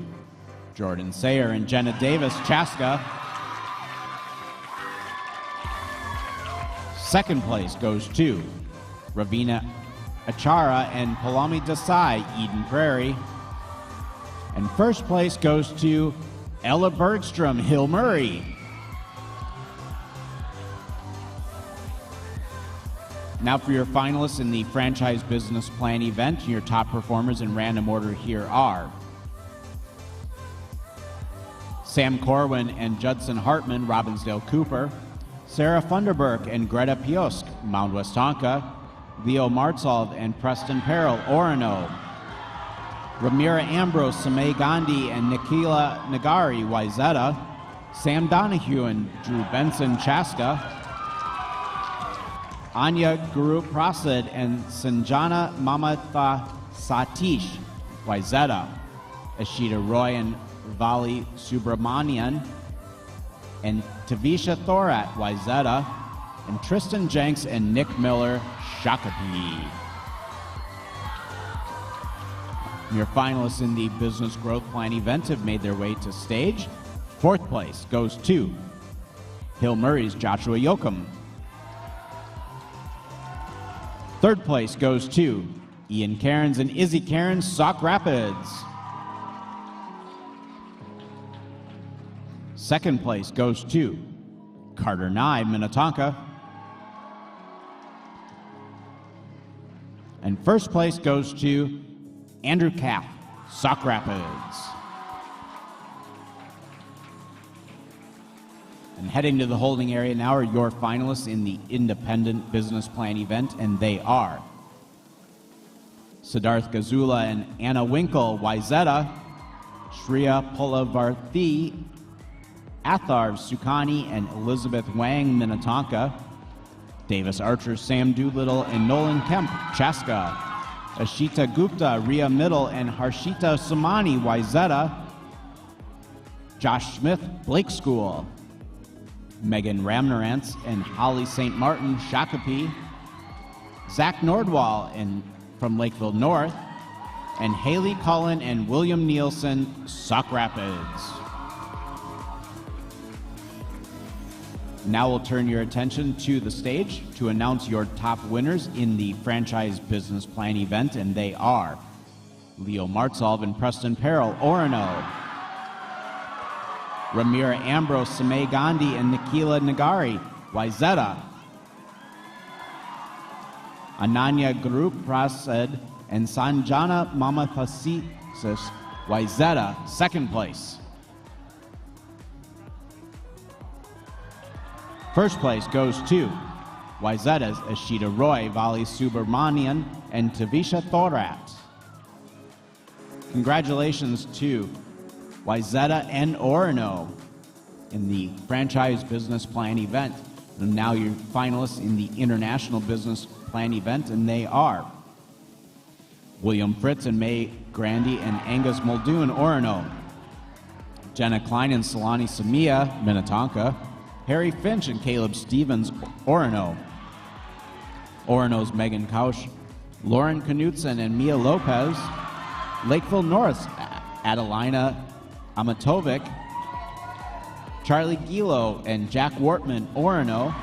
Jordan Sayer and Jenna Davis, Chaska. Second place goes to Ravina Achara and Palami Desai, Eden Prairie. And first place goes to Ella Bergstrom, Hill Murray. Now for your finalists in the Franchise Business Plan event, your top performers in random order here are Sam Corwin and Judson Hartman, Robbinsdale Cooper, Sarah Funderburk and Greta Piosk, Mount Westonka, Leo Martzald and Preston Peril, Orono, Ramira Ambrose, Samay Gandhi and Nikila Nagari, Wayzata, Sam Donahue and Drew Benson, Chaska, Anya Guru Prasad and Sanjana Mamatha Satish, Wayzata, Ashita Roy and Vali Subramanian, and Tavisha Thorat, Wayzata, and Tristan Jenks and Nick Miller, Shakopee. Your finalists in the Business Growth Plan event have made their way to stage. Fourth place goes to Hill Murray's Joshua Yoakum. Third place goes to Ian Cairns and Izzy Cairns, Sauk Rapids. Second place goes to Carter Nye, Minnetonka. And first place goes to Andrew Kapp, Sauk Rapids. And heading to the holding area now are your finalists in the Independent Business Plan event, and they are Siddharth Gazula and Anna Winkle, Wayzata, Shreya Pulavarthi, Atharv Sukani and Elizabeth Wang, Minnetonka, Davis Archer, Sam Doolittle and Nolan Kemp, Chaska, Ashita Gupta, Ria Middle and Harshita Samani, Wayzata, Josh Smith, Blake School, Megan Ramnarantz and Holly St. Martin, Shakopee, Zach Nordwall from Lakeville North, and Haley Cullen and William Nielsen, Sauk Rapids. Now we'll turn your attention to the stage to announce your top winners in the Franchise Business Plan event, and they are Leo Martzalv and Preston Peril, Orono, Ramira Ambrose, Samay Gandhi and Nikila Nagari, Wayzata, Ananya Guru Prasad and Sanjana Mamathasis, Wayzata, second place. First place goes to Wayzata's Ashita Roy, Vali Subramanian, and Tavisha Thorat. Congratulations to Wayzata and Orono in the Franchise Business Plan event. And now your finalists in the International Business Plan event, and they are William Fritz and May Grandy and Angus Muldoon, Orono, Jenna Klein and Solani Samia, Minnetonka, Harry Finch and Caleb Stevens, Orono, Orono's Megan Kausch, Lauren Knutson and Mia Lopez, Lakeville North, Adelina Amatovic, Charlie Gilo and Jack Wortman, Orono,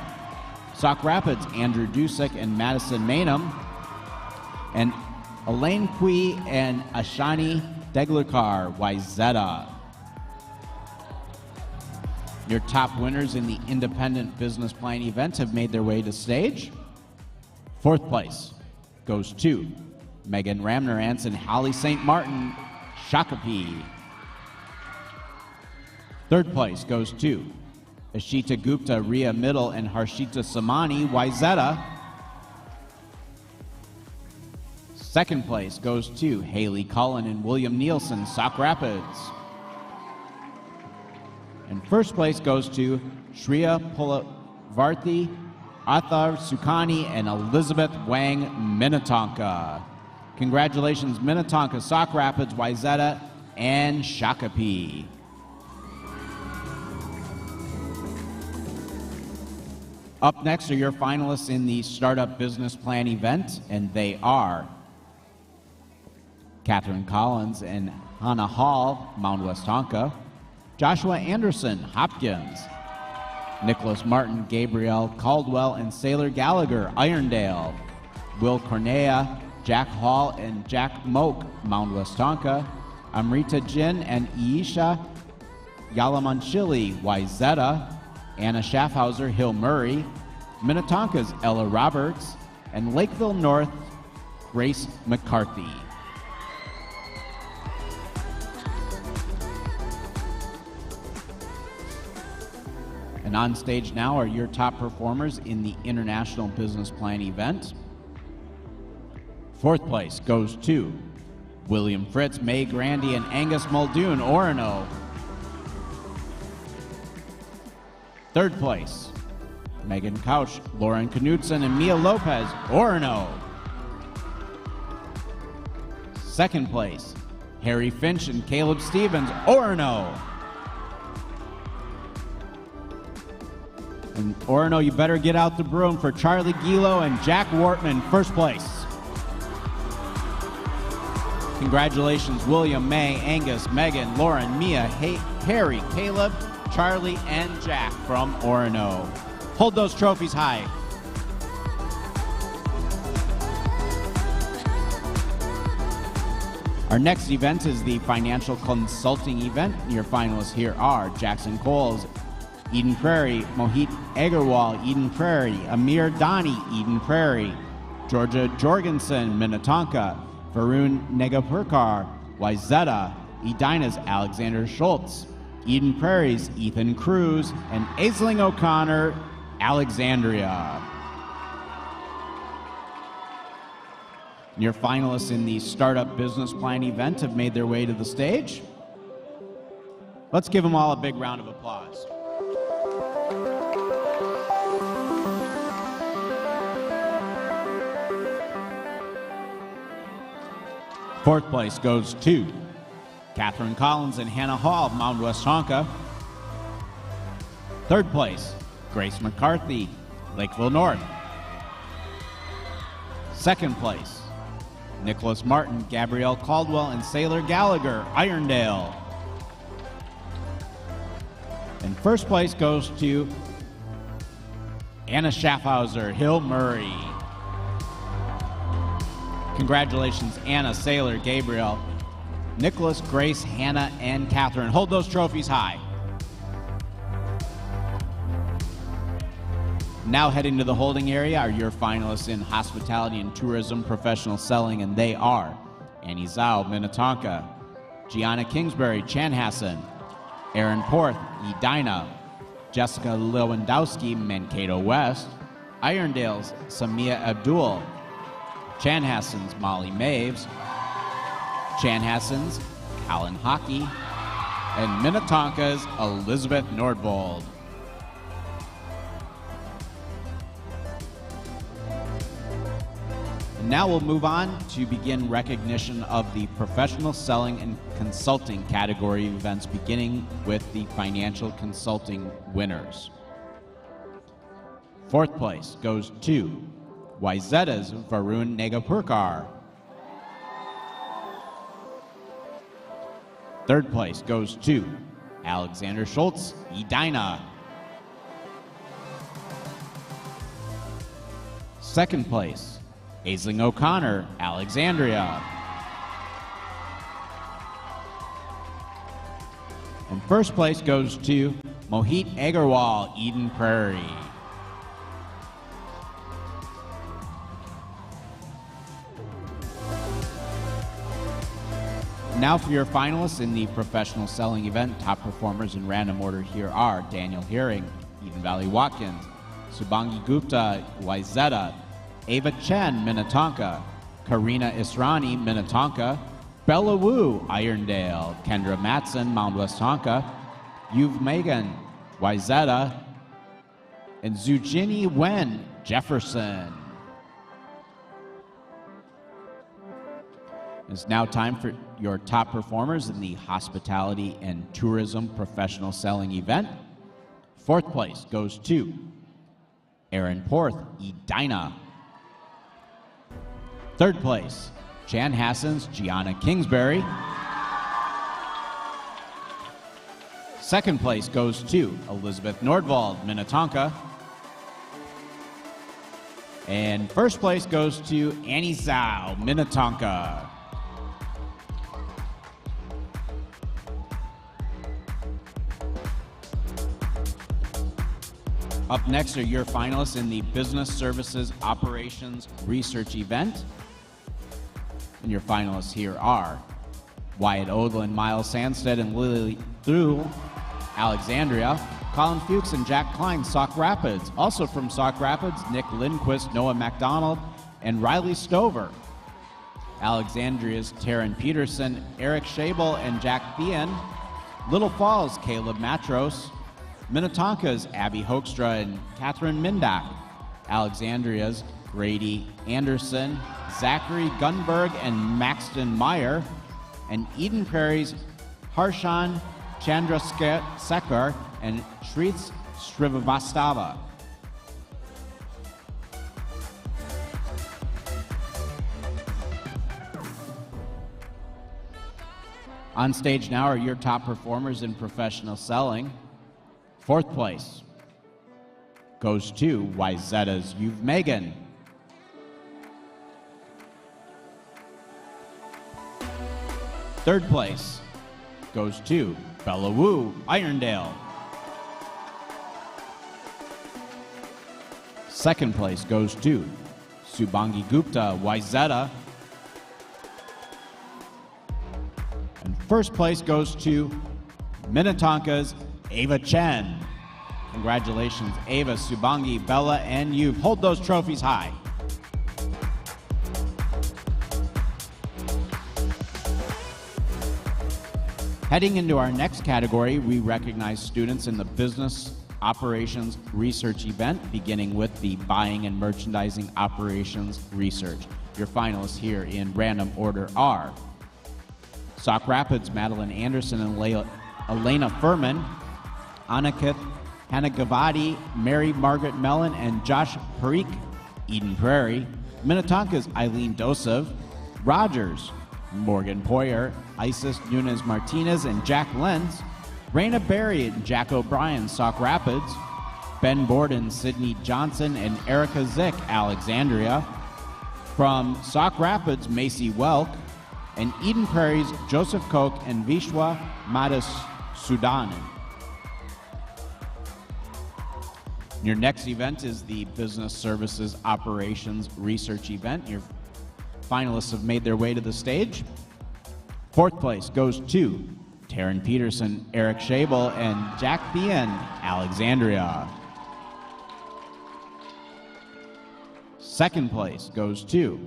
Sauk Rapids, Andrew Dusick and Madison Maynham, and Elaine Kui and Ashani Deglerkar, Wayzata. Your top winners in the Independent Business Plan event have made their way to stage. Fourth place goes to Megan Ramnarantz and Holly St. Martin, Shakopee. Third place goes to Ashita Gupta, Ria Middle, and Harshita Samani, Wayzata. Second place goes to Haley Cullen and William Nielsen, Sauk Rapids. And first place goes to Shreya Pulavarthi, Athar Sukani, and Elizabeth Wang, Minnetonka. Congratulations, Minnetonka, Sauk Rapids, Wayzata, and Shakopee. Up next are your finalists in the Startup Business Plan event, and they are Catherine Collins and Hannah Hall, Mount Westonka. Joshua Anderson, Hopkins. Nicholas Martin, Gabrielle Caldwell, and Sailor Gallagher, Irondale. Will Cornea, Jack Hall, and Jack Moak, Mount Westonka. Amrita Jin and Iisha Yalamanchili, Wyzetta. Anna Schaffhauser, Hill Murray. Minnetonka's Ella Roberts. And Lakeville North, Grace McCarthy. And on stage now are your top performers in the International Business Plan event. Fourth place goes to William Fritz, May Grandy, and Angus Muldoon, Orono. Third place, Megan Couch, Lauren Knudsen, and Mia Lopez, Orono. Second place, Harry Finch and Caleb Stevens, Orono. And Orono, you better get out the broom for Charlie Gilo and Jack Wortman, first place. Congratulations, William, May, Angus, Megan, Lauren, Mia, Harry, Caleb, Charlie, and Jack from Orono. Hold those trophies high. Our next event is the Financial Consulting event. Your finalists here are Jackson Coles, Eden Prairie, Mohit Agarwal, Eden Prairie, Amir Dani, Eden Prairie, Georgia Jorgensen, Minnetonka, Varun Negapurkar, Wyzetta, Edina's Alexander Schultz, Eden Prairie's Ethan Cruz, and Aisling O'Connor, Alexandria. And your finalists in the Startup Business Plan event have made their way to the stage. Let's give them all a big round of applause. Fourth place goes to Catherine Collins and Hannah Hall, Mount Westonka. Third place, Grace McCarthy, Lakeville North. Second place, Nicholas Martin, Gabrielle Caldwell, and Sailor Gallagher, Irondale. And first place goes to Anna Schaffhauser, Hill Murray. Congratulations, Anna, Sailor, Gabriel, Nicholas, Grace, Hannah, and Catherine. Hold those trophies high. Now heading to the holding area are your finalists in Hospitality and Tourism Professional Selling, and they are Annie Zhao, Minnetonka, Gianna Kingsbury, Chanhassen, Aaron Porth, Edina, Jessica Lewandowski, Mankato West, Irondale's Samia Abdul, Chanhassen's Molly Maves, Chanhassen's Colin Hockey, and Minnetonka's Elizabeth Nordvold. And now we'll move on to begin recognition of the Professional Selling and Consulting category events, beginning with the Financial Consulting winners. Fourth place goes to Wyzetta's Varun Negapurkar. Third place goes to Alexander Schultz, Edina. Second place, Aisling O'Connor, Alexandria. And first place goes to Mohit Agarwal, Eden Prairie. Now for your finalists in the Professional Selling event, top performers in random order here are Daniel Herring, Eden Valley Watkins, Subangi Gupta, Wyzetta, Ava Chen, Minnetonka, Karina Israni, Minnetonka, Bella Wu, Irondale, Kendra Matson, Mount Westonka, Yuv Megan, Wyzetta, and Zujini Wen, Jefferson. It's now time for your top performers in the Hospitality and Tourism Professional Selling event. Fourth place goes to Aaron Porth, Edina. Third place, Chanhasson's Gianna Kingsbury. Second place goes to Elizabeth Nordwald, Minnetonka. And first place goes to Annie Zhao, Minnetonka. Up next are your finalists in the Business Services Operations Research event. And your finalists here are Wyatt Odlin, Miles Sandstead, and Lily Thule, Alexandria. Colin Fuchs and Jack Klein, Sauk Rapids. Also from Sauk Rapids, Nick Lindquist, Noah McDonald, and Riley Stover. Alexandria's Taryn Peterson, Eric Schabel, and Jack Thean. Little Falls, Caleb Matros. Minnetonka's Abby Hoekstra and Catherine Mindak. Alexandria's Grady Anderson, Zachary Gunberg, and Maxton Meyer. And Eden Prairie's Harshan Chandrasekhar and Shrits Srivastava. On stage now are your top performers in professional selling. Fourth place goes to Wyzetta's You've Megan. Third place goes to Bella Wu, Irondale. Second place goes to Subangi Gupta, Wyzetta. And first place goes to Minnetonka's Ava Chen. Congratulations, Ava, Subangi, Bella, and you. Hold those trophies high. Heading into our next category, we recognize students in the Business Operations Research event, beginning with the Buying and Merchandising Operations Research. Your finalists here in random order are Sauk Rapids, Madeline Anderson and Elena Furman. Anakith Hanagavadi, Mary Margaret Mellon, and Josh Parikh, Eden Prairie. Minnetonka's Eileen Dosev. Rogers, Morgan Poyer, Isis Nunez Martinez, and Jack Lenz. Raina Berry and Jack O'Brien, Sauk Rapids. Ben Borden, Sydney Johnson, and Erica Zick, Alexandria. From Sauk Rapids, Macy Welk. And Eden Prairie's Joseph Koch and Vishwa Madhus Sudanan. Your next event is the Business Services Operations Research event. Your finalists have made their way to the stage. Fourth place goes to Taryn Peterson, Eric Schabel, and Jack Thean, Alexandria. Second place goes to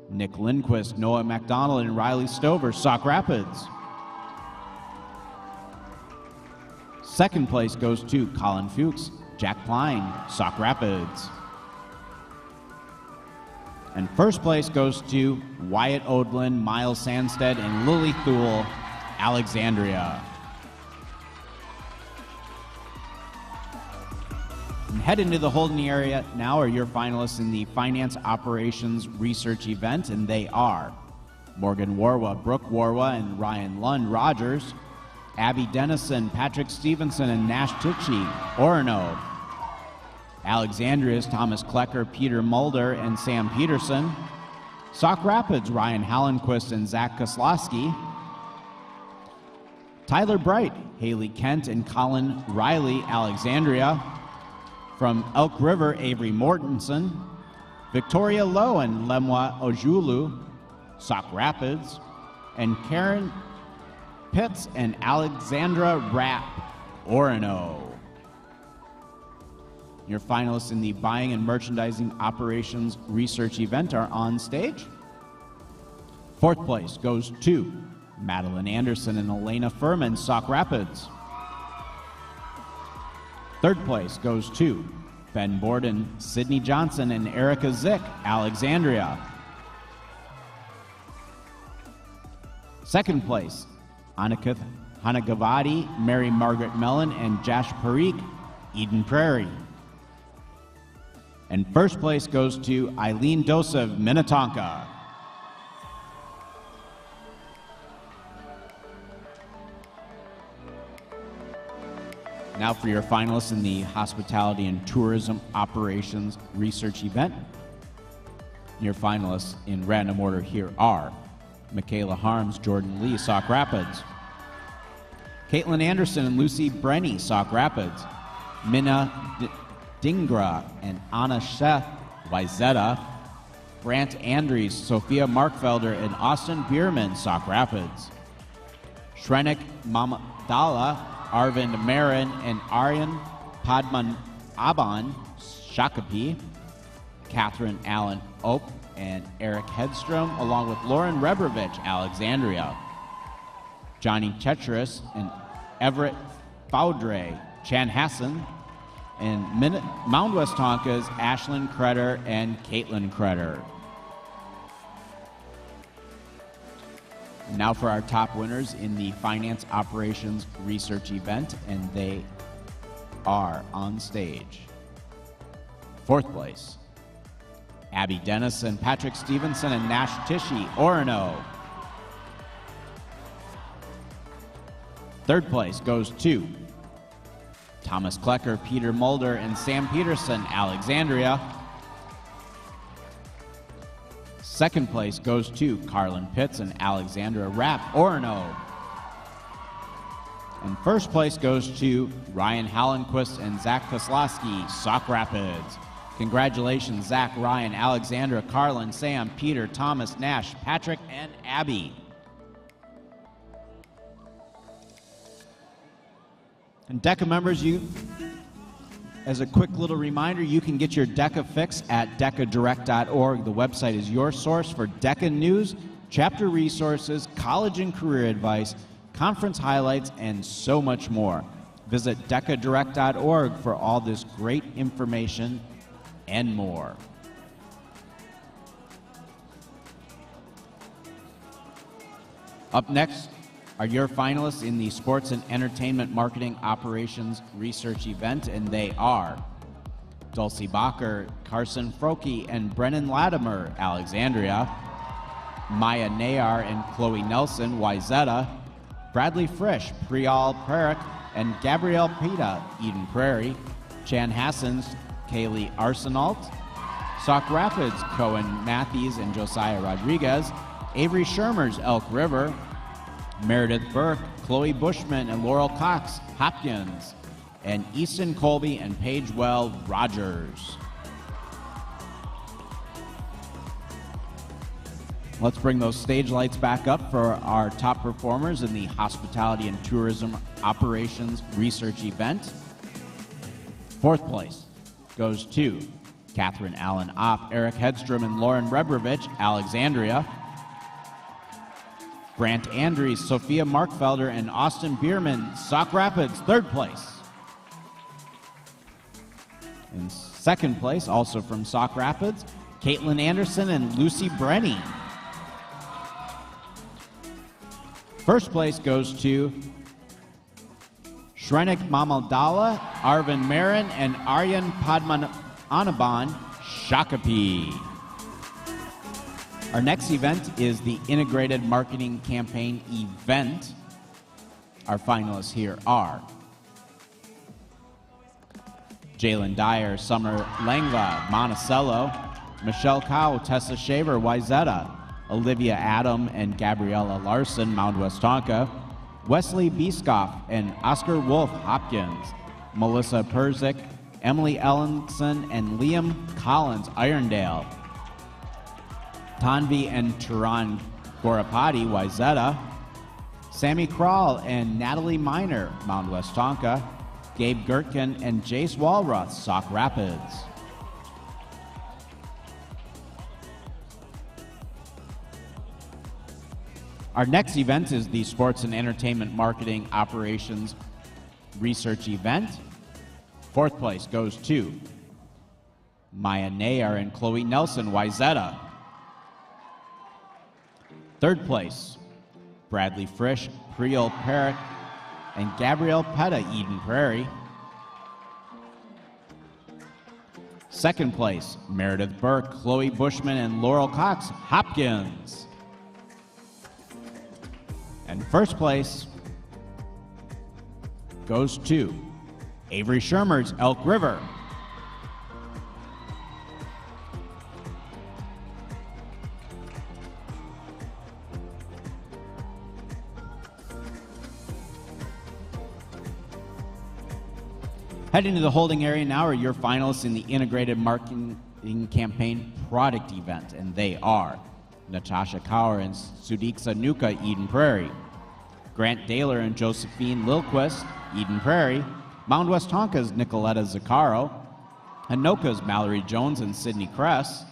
Nick Lindquist, Noah McDonald, and Riley Stover, Sauk Rapids. Second place goes to Colin Fuchs, Jack Klein, Sauk Rapids. And first place goes to Wyatt Odlin, Miles Sandstead, and Lily Thule, Alexandria. And head into the holding area now are your finalists in the Finance Operations Research event, and they are Morgan Warwa, Brooke Warwa, and Ryan Lund Rogers. Abby Dennison, Patrick Stevenson, and Nash Tichy, Orono. Alexandria's Thomas Klecker, Peter Mulder, and Sam Peterson. Sauk Rapids, Ryan Hallenquist and Zach Koslowski. Tyler Bright, Haley Kent, and Colin Riley, Alexandria. From Elk River, Avery Mortensen. Victoria Lowe and Lemwa Ojulu, Sauk Rapids. And Karen Pitts and Alexandra Rapp, Orono. Your finalists in the Buying and Merchandising Operations Research event are on stage. Fourth place goes to Madeline Anderson and Elena Furman, Sauk Rapids. Third place goes to Ben Borden, Sydney Johnson, and Erica Zick, Alexandria. Second place, Anakith Hanagavadi, Mary Margaret Mellon, and Josh Parikh, Eden Prairie. And first place goes to Eileen Dosev, Minnetonka. Now for your finalists in the Hospitality and Tourism Operations Research Event. Your finalists in random order here are Michaela Harms, Jordan Lee, Sauk Rapids. Caitlin Anderson and Lucy Brenny, Sauk Rapids. Minna Dingra and Anna Sheth, Wayzata. Grant Andries, Sophia Markfelder, and Austin Bierman, Sauk Rapids. Shrenik Mamadala, Arvind Marin, and Aryan Padman Aban, Shakopee. Catherine Allen Ope and Eric Hedstrom, along with Lauren Rebrovich, Alexandria. Johnny Tetris and Everett Faudre, Chanhassen. And Mound West Tonka's Ashlyn Creder and Caitlin Creder. Now for our top winners in the Finance Operations Research Event, and they are on stage. Fourth place, Abby Dennis and Patrick Stevenson and Nash Tishy, Orono. Third place goes to Thomas Klecker, Peter Mulder, and Sam Peterson, Alexandria. Second place goes to Carlin Pitts and Alexandra Rapp, Orono. And first place goes to Ryan Hallenquist and Zach Koslowski, Sauk Rapids. Congratulations, Zach, Ryan, Alexandra, Carlin, Sam, Peter, Thomas, Nash, Patrick, and Abby. And DECA members, as a quick little reminder, you can get your DECA fix at decadirect.org. The website is your source for DECA news, chapter resources, college and career advice, conference highlights, and so much more. Visit decadirect.org for all this great information and more. Up next are your finalists in the Sports and Entertainment Marketing Operations Research Event, and they are Dulcie Bacher, Carson Froke, and Brennan Latimer, Alexandria. Maya Nayar and Chloe Nelson, Wayzata. Bradley Frisch, Prial Prarik, and Gabrielle Pita, Eden Prairie. Chanhassen's Kaylee Arsenault. Sauk Rapids, Cohen Matthews and Josiah Rodriguez. Avery Shermer's Elk River. Meredith Burke, Chloe Bushman, and Laurel Cox, Hopkins. And Easton Colby and Paige Well, Rogers. Let's bring those stage lights back up for our top performers in the Hospitality and Tourism Operations Research Event. Fourth place goes to Catherine Allen Opp, Eric Hedstrom, and Lauren Rebrovich, Alexandria. Grant Andries, Sophia Markfelder, and Austin Bierman, Sauk Rapids, third place. In second place, also from Sauk Rapids, Caitlin Anderson and Lucy Brenny. First place goes to Shrenik Mamadala, Arvind Marin, and Aryan Padmananaban, Shakopee. Our next event is the Integrated Marketing Campaign Event. Our finalists here are Jalen Dyer, Summer Langva, Monticello, Michelle Cow, Tessa Shaver, Wayzata, Olivia Adam and Gabriella Larson, Mound West Tonka, Wesley Biscoff and Oscar Wolf, Hopkins, Melissa Perzik, Emily Ellenson, and Liam Collins, Irondale, Tanvi and Turan Gorapati, Wayzata, Sammy Kral and Natalie Miner, Mound West Tonka, Gabe Gertkin and Jace Walroth, Sauk Rapids. Our next event is the Sports and Entertainment Marketing Operations Research Event. Fourth place goes to Maya Nayar and Chloe Nelson, Wayzata. Third place, Bradley Frisch, Priel Parrott, and Gabrielle Petta, Eden Prairie. Second place, Meredith Burke, Chloe Bushman, and Laurel Cox, Hopkins. And first place goes to Avery Shermer's Elk River. Heading to the holding area now are your finalists in the Integrated Marketing Campaign Product Event, and they are Natasha Kaur and Sudiksa Nuka, Eden Prairie; Grant Daler and Josephine Lilquist, Eden Prairie; Mound West Tonka's Nicoletta Zaccaro; Anoka's Mallory Jones and Sydney Kress;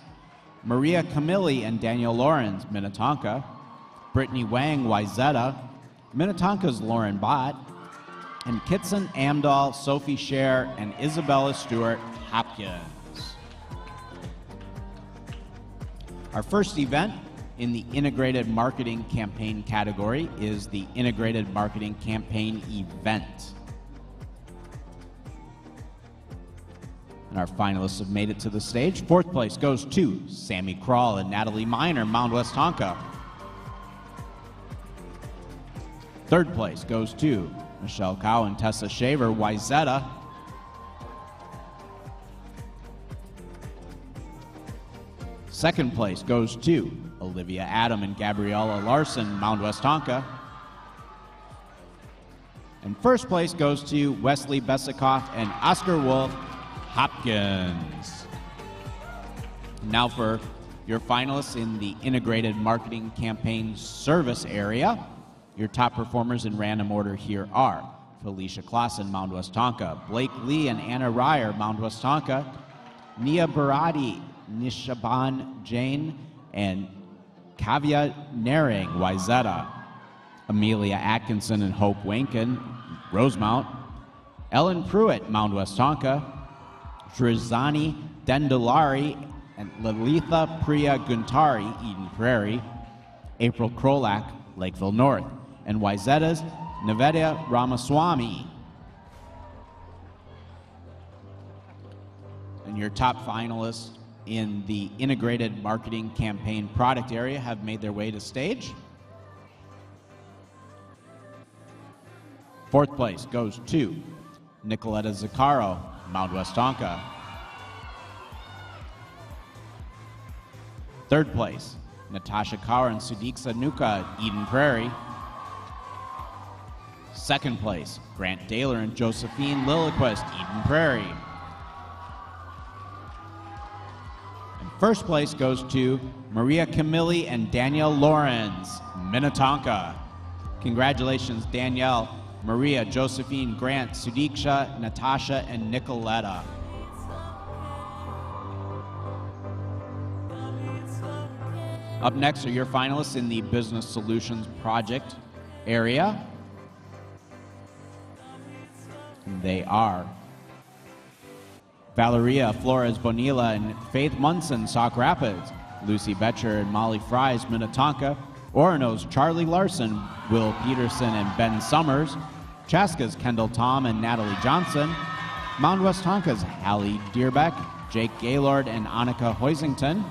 Maria Camilli and Danielle Lawrence, Minnetonka; Brittany Wang, Wayzata; Minnetonka's Lauren Bott; and Kitson Amdahl, Sophie Scher, and Isabella Stewart, Hopkins. Our first event in the Integrated Marketing Campaign category is the Integrated Marketing Campaign Event. And our finalists have made it to the stage. Fourth place goes to Sammy Kral and Natalie Miner, Mound West Tonka. Third place goes to Michelle Cow and Tessa Shaver, Wayzata. Second place goes to Olivia Adam and Gabriella Larson, Mound West Tonka. And first place goes to Wesley Besikoff and Oscar Wolf, Hopkins. Now for your finalists in the Integrated Marketing Campaign Service area. Your top performers in random order here are Felicia Clausen, Mound West Tonka; Blake Lee and Anna Ryer, Mound West Tonka; Nia Barati, Nishaban Jain, and Kavya Naring, Wayzata; Amelia Atkinson and Hope Wankin, Rosemount; Ellen Pruitt, Mound West Tonka; Drizani Dendolari and Lalitha Priya Guntari, Eden Prairie; April Krolak, Lakeville North; and Wayzata's Nivedya Ramaswamy. And your top finalists in the Integrated Marketing Campaign Product area have made their way to stage. Fourth place goes to Nicoletta Zaccaro, Mound West Tonka. Third place, Natasha Kaur and Sudiksa Nuka, Eden Prairie. Second place, Grant Daler and Josephine Lilliquist, Eden Prairie. And first place goes to Maria Camilli and Danielle Lawrence, Minnetonka. Congratulations, Danielle, Maria, Josephine, Grant, Sudiksha, Natasha, and Nicoletta. Up next are your finalists in the Business Solutions Project area. And they are Valeria Flores Bonilla and Faith Munson, Sauk Rapids; Lucy Betcher and Molly Fries, Minnetonka; Orono's Charlie Larson, Will Peterson and Ben Summers; Chaska's Kendall Tom and Natalie Johnson; Mound West Tonka's Hallie Deerbeck, Jake Gaylord and Annika Hoisington;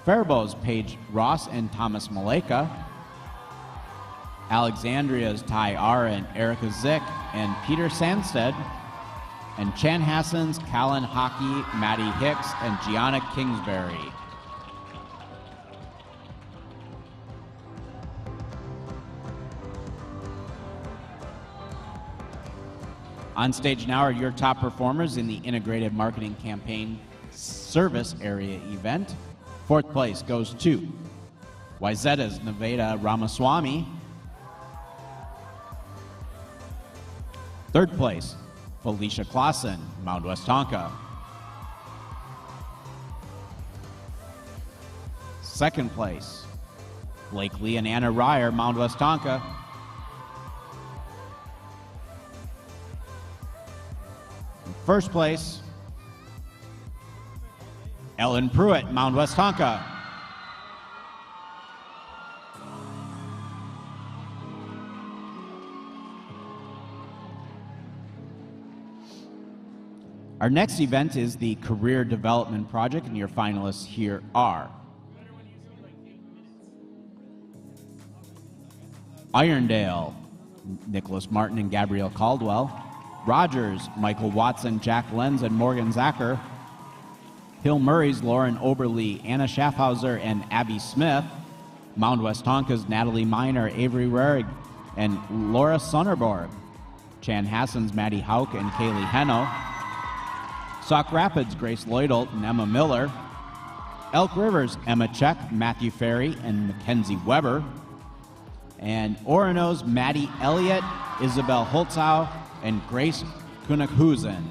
Faribault's Paige Ross and Thomas Maleka; Alexandria's Ty R and Erica Zick and Peter Sandstead; and Chanhassen's Callan Hockey, Maddie Hicks, and Gianna Kingsbury. On stage now are your top performers in the Integrated Marketing Campaign Service Area event. Fourth place goes to Wayzata's Nivedya Ramaswamy. Third place, Felicia Clausen, Mound West Tonka. Second place, Blake Lee and Anna Ryer, Mound West Tonka. First place, Ellen Pruitt, Mound West Tonka. Our next event is the Career Development Project, and your finalists here are Irondale, Nicholas Martin and Gabrielle Caldwell; Rogers, Michael Watson, Jack Lenz, and Morgan Zacher. Hill Murray's Lauren Oberly, Anna Schaffhauser, and Abby Smith. Mound West Tonka's Natalie Miner, Avery Rarig, and Laura Sonnerborg. Chanhassen's Maddie Hauk and Kaylee Heno. Sauk Rapids, Grace Lloydelt and Emma Miller. Elk Rivers, Emma Check, Matthew Ferry, and Mackenzie Weber. And Orono's Maddie Elliott, Isabel Holtzau, and Grace Kunakhusen.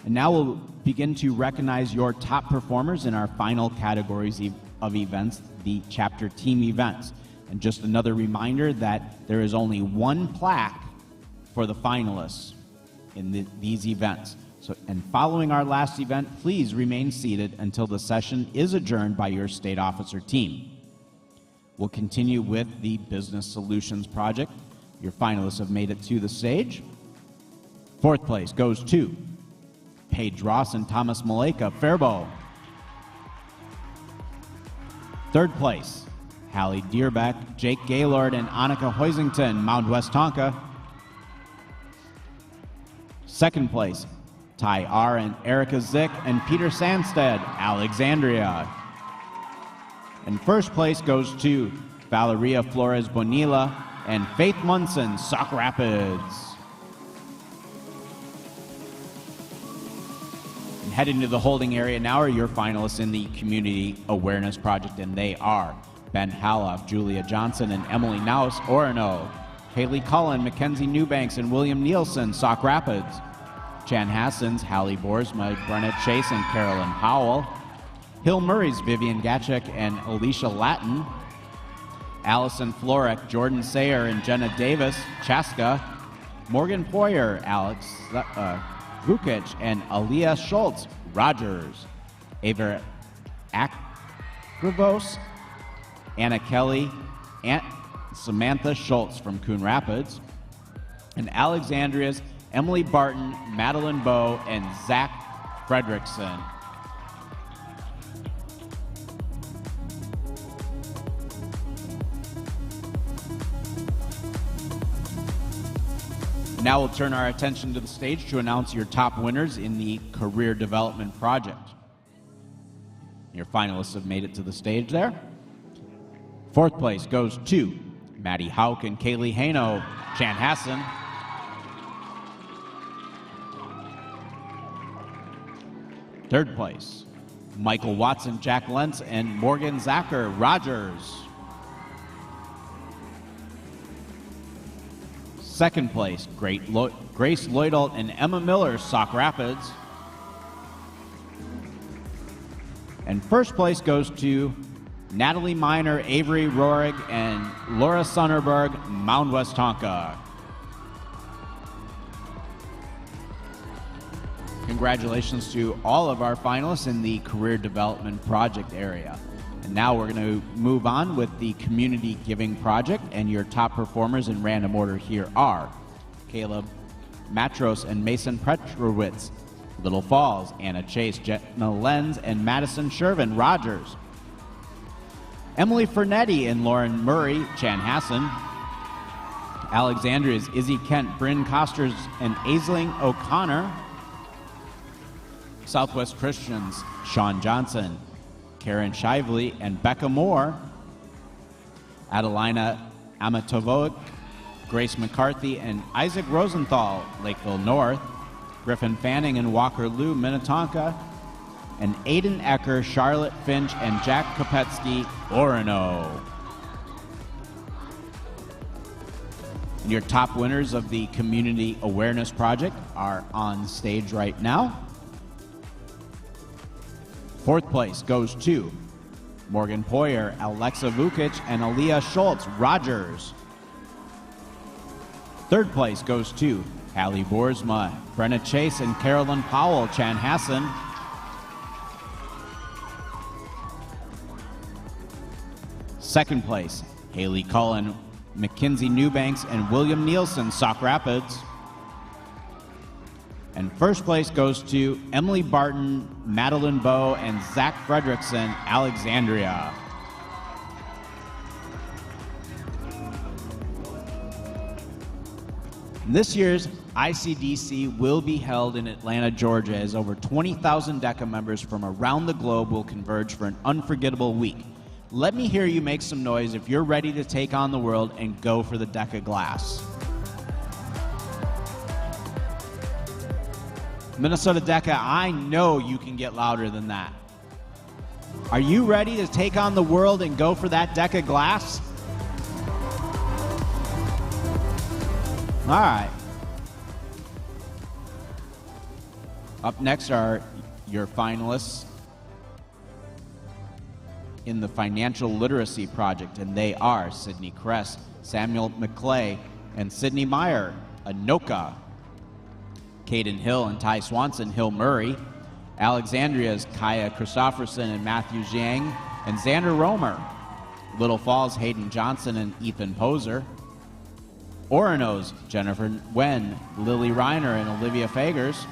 And now we'll begin to recognize your top performers in our final categories of events, the chapter team events. And just another reminder that there is only one plaque for the finalists in these events. And following our last event, please remain seated until the session is adjourned by your state officer team. We'll continue with the Business Solutions Project. Your finalists have made it to the stage. Fourth place goes to Paige Ross and Thomas Maleka, Faribault. Third place, Hallie Deerbeck, Jake Gaylord, and Annika Hoisington, Mound West Tonka. Second place, Ty R. and Erica Zick, and Peter Sandstead, Alexandria. And first place goes to Valeria Flores Bonilla and Faith Munson, Sauk Rapids. And heading to the holding area now are your finalists in the Community Awareness Project, and they are Ben Haloff, Julia Johnson, and Emily Naus, Orono. Haley Cullen, Mackenzie Newbanks, and William Nielsen, Sauk Rapids. Chanhassen's Hallie Boersma, Brenna Chase, and Carolyn Powell. Hill Murray's Vivian Gatchik and Alicia Latin. Allison Florek, Jordan Sayer, and Jenna Davis, Chaska. Morgan Poyer, Alex Vukic, and Aaliyah Schultz, Rogers. Ava Akrivos, Anna Kelly, and Samantha Schultz from Coon Rapids. And Alexandria's Emily Barton, Madeline Bowe, and Zach Fredrickson. Now we'll turn our attention to the stage to announce your top winners in the Career Development Project. Your finalists have made it to the stage there. Fourth place goes to Maddie Hauk and Kaylee Hano, Chanhassen. Third place, Michael Watson, Jack Lentz, and Morgan Zacher, Rogers. Second place, Grace Lloydelt and Emma Miller, Sauk Rapids. And first place goes to Natalie Miner, Avery Rohrig, and Laura Sonnerberg, Mound West Tonka. Congratulations to all of our finalists in the Career Development Project area. And now we're going to move on with the Community Giving Project, and your top performers in random order here are Caleb Matros and Mason Petrowitz, Little Falls, Anna Chase, Jenna Lenz, and Madison Shervin, Rogers. Emily Fernetti and Lauren Murray, Chanhassen. Alexandria's Izzy Kent, Bryn Costers, and Aisling O'Connor. Southwest Christians, Sean Johnson, Karen Shively, and Becca Moore. Adelina Amatovoic, Grace McCarthy, and Isaac Rosenthal, Lakeville North. Griffin Fanning and Walker Liu, Minnetonka. And Aiden Ecker, Charlotte Finch, and Jack Kopetsky, Orono. And your top winners of the Community Awareness Project are on stage right now. Fourth place goes to Morgan Poyer, Alexa Vukic, and Aaliyah Schultz, Rogers. Third place goes to Hallie Boersma, Brenna Chase, and Carolyn Powell, Chanhassen. Second place, Haley Cullen, Mackenzie Newbanks, and William Nielsen, Sauk Rapids. And first place goes to Emily Barton, Madeline Bowe, and Zach Fredrickson, Alexandria. This year's ICDC will be held in Atlanta, Georgia, as over 20,000 DECA members from around the globe will converge for an unforgettable week. Let me hear you make some noise if you're ready to take on the world and go for the DECA glass. Minnesota DECA, I know you can get louder than that. Are you ready to take on the world and go for that DECA glass? All right. Up next are your finalists in the Financial Literacy Project, and they are Sydney Kress, Samuel McClay, and Sydney Meyer, Anoka. Caden Hill and Ty Swanson, Hill Murray. Alexandria's Kaya Christofferson and Matthew Zhang, and Xander Romer. Little Falls, Hayden Johnson and Ethan Poser. Orono's Jennifer Wen, Lily Reiner and Olivia Fagers.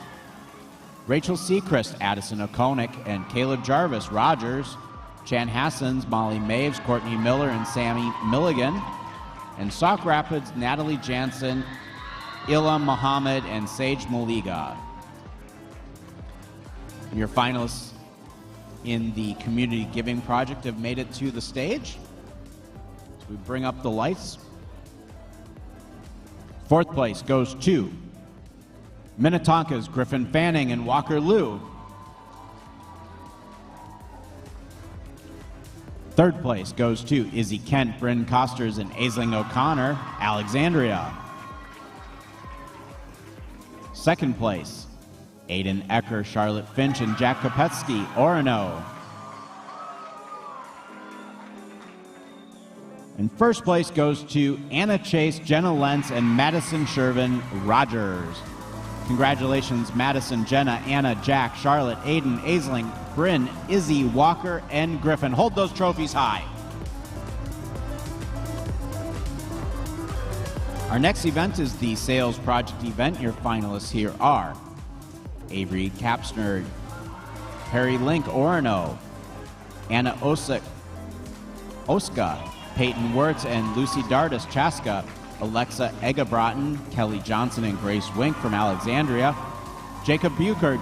Rachel Seacrest, Addison Okonik, and Caleb Jarvis Rogers. Chanhasson's Molly Maves, Courtney Miller, and Sammy Milligan. And Sauk Rapids, Natalie Jansen, Ilham Muhammad, and Sage Maliga. And your finalists in the Community Giving Project have made it to the stage. So we bring up the lights. Fourth place goes to Minnetonka's Griffin Fanning and Walker Liu. Third place goes to Izzy Kent, Bryn Costers, and Aisling O'Connor, Alexandria. Second place, Aiden Ecker, Charlotte Finch, and Jack Kopetsky, Orono. And first place goes to Anna Chase, Jenna Lentz, and Madison Shervin Rogers. Congratulations, Madison, Jenna, Anna, Jack, Charlotte, Aiden, Aisling, Bryn, Izzy, Walker, and Griffin. Hold those trophies high. Our next event is the Sales Project event. Your finalists here are Avery Capsner, Harry Link, Orono, Anna Oska, Peyton Wirtz, and Lucy Dardis, Chaska, Alexa Eggebrotten, Kelly Johnson, and Grace Wink from Alexandria, Jacob Buchert,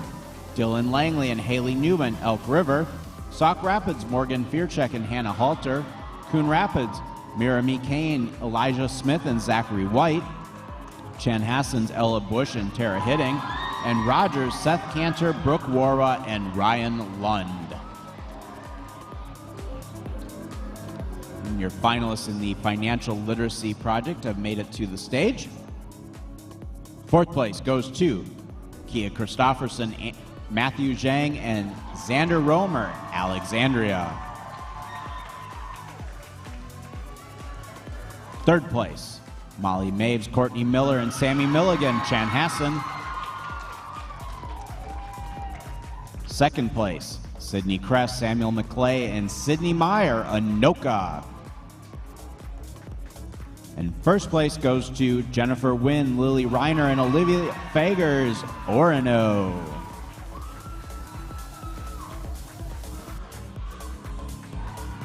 Dylan Langley, and Haley Newman, Elk River, Sauk Rapids, Morgan Fearcheck, and Hannah Halter, Coon Rapids, Mirami Kane, Elijah Smith, and Zachary White, Chanhasson's Ella Bush and Tara Hitting, and Rogers, Seth Cantor, Brooke Warwa, and Ryan Lund. And your finalists in the Financial Literacy Project have made it to the stage. Fourth place goes to Kia Christofferson, Matthew Zhang, and Xander Romer, Alexandria. Third place, Molly Maves, Courtney Miller, and Sammy Milligan, Chanhassen. Second place, Sydney Kress, Samuel McClay, and Sydney Meyer, Anoka. And first place goes to Jennifer Wynn, Lily Reiner, and Olivia Fagers, Orono.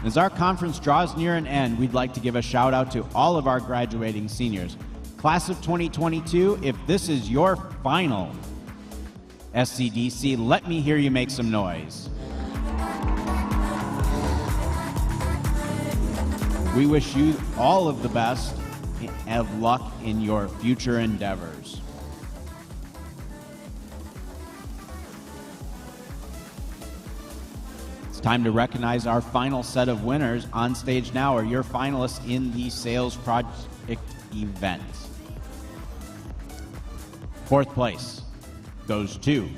As our conference draws near an end, we'd like to give a shout out to all of our graduating seniors. Class of 2022, if this is your final SCDC, let me hear you make some noise. We wish you all of the best of luck in your future endeavors. It's time to recognize our final set of winners. On stage now are your finalists in the Sales Project event. Fourth place goes to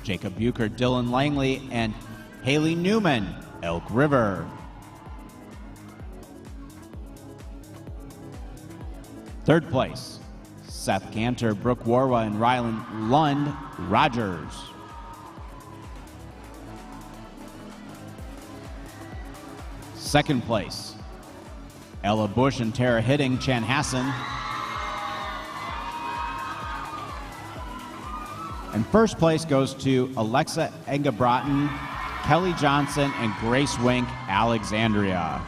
Jacob Buchert, Dylan Langley, and Haley Newman, Elk River. Third place, Seth Cantor, Brooke Warwa, and Rylan Lund, Rogers. Second place, Ella Bush and Tara Hitting, Chanhassen. And first place goes to Alexa Engebrotten, Kelly Johnson, and Grace Wink, Alexandria.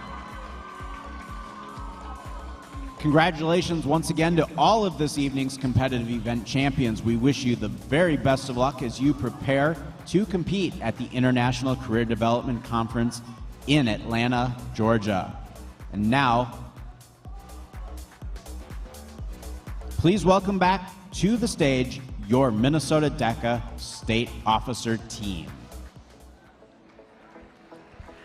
Congratulations once again to all of this evening's competitive event champions. We wish you the very best of luck as you prepare to compete at the International Career Development Conference in Atlanta, Georgia. And now, please welcome back to the stage your Minnesota DECA State Officer team.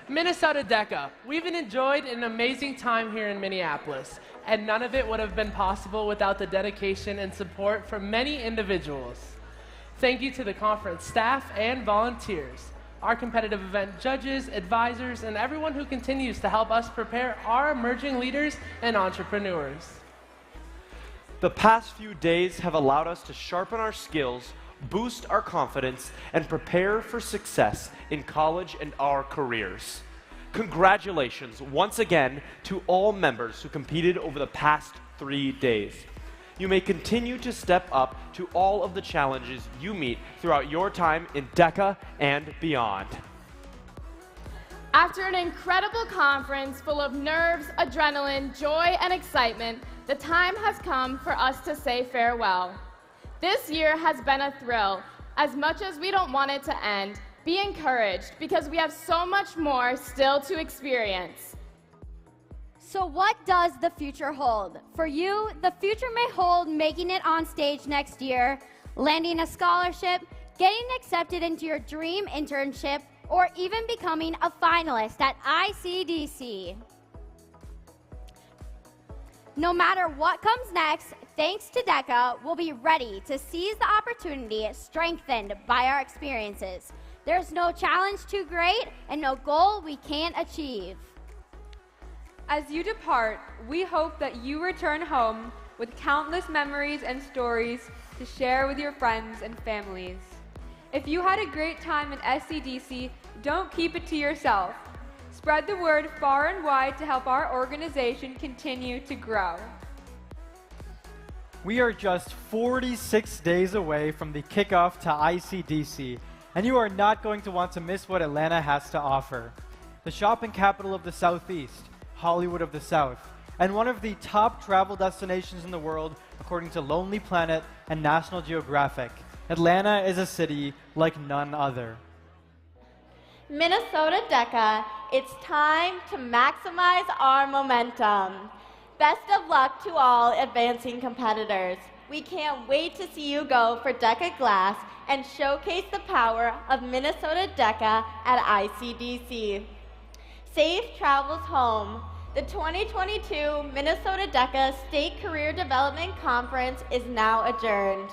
Minnesota DECA, we've enjoyed an amazing time here in Minneapolis, and none of it would have been possible without the dedication and support from many individuals. Thank you to the conference staff and volunteers, our competitive event judges, advisors, and everyone who continues to help us prepare our emerging leaders and entrepreneurs. The past few days have allowed us to sharpen our skills, boost our confidence, and prepare for success in college and our careers. Congratulations once again to all members who competed over the past 3 days. You may continue to step up to all of the challenges you meet throughout your time in DECA and beyond. After an incredible conference full of nerves, adrenaline, joy, and excitement, the time has come for us to say farewell. This year has been a thrill. As much as we don't want it to end, be encouraged because we have so much more still to experience. So what does the future hold? For you, the future may hold making it on stage next year, landing a scholarship, getting accepted into your dream internship, or even becoming a finalist at ICDC. No matter what comes next, thanks to DECA, we'll be ready to seize the opportunity strengthened by our experiences. There's no challenge too great and no goal we can't achieve. As you depart, we hope that you return home with countless memories and stories to share with your friends and families. If you had a great time at SCDC, don't keep it to yourself. Spread the word far and wide to help our organization continue to grow. We are just 46 days away from the kickoff to ICDC, and you are not going to want to miss what Atlanta has to offer. The shopping capital of the Southeast, Hollywood of the South, and one of the top travel destinations in the world according to Lonely Planet and National Geographic. Atlanta is a city like none other. Minnesota DECA, it's time to maximize our momentum. Best of luck to all advancing competitors. We can't wait to see you go for DECA Glass and showcase the power of Minnesota DECA at ICDC. Safe travels home. The 2022 Minnesota DECA State Career Development Conference is now adjourned.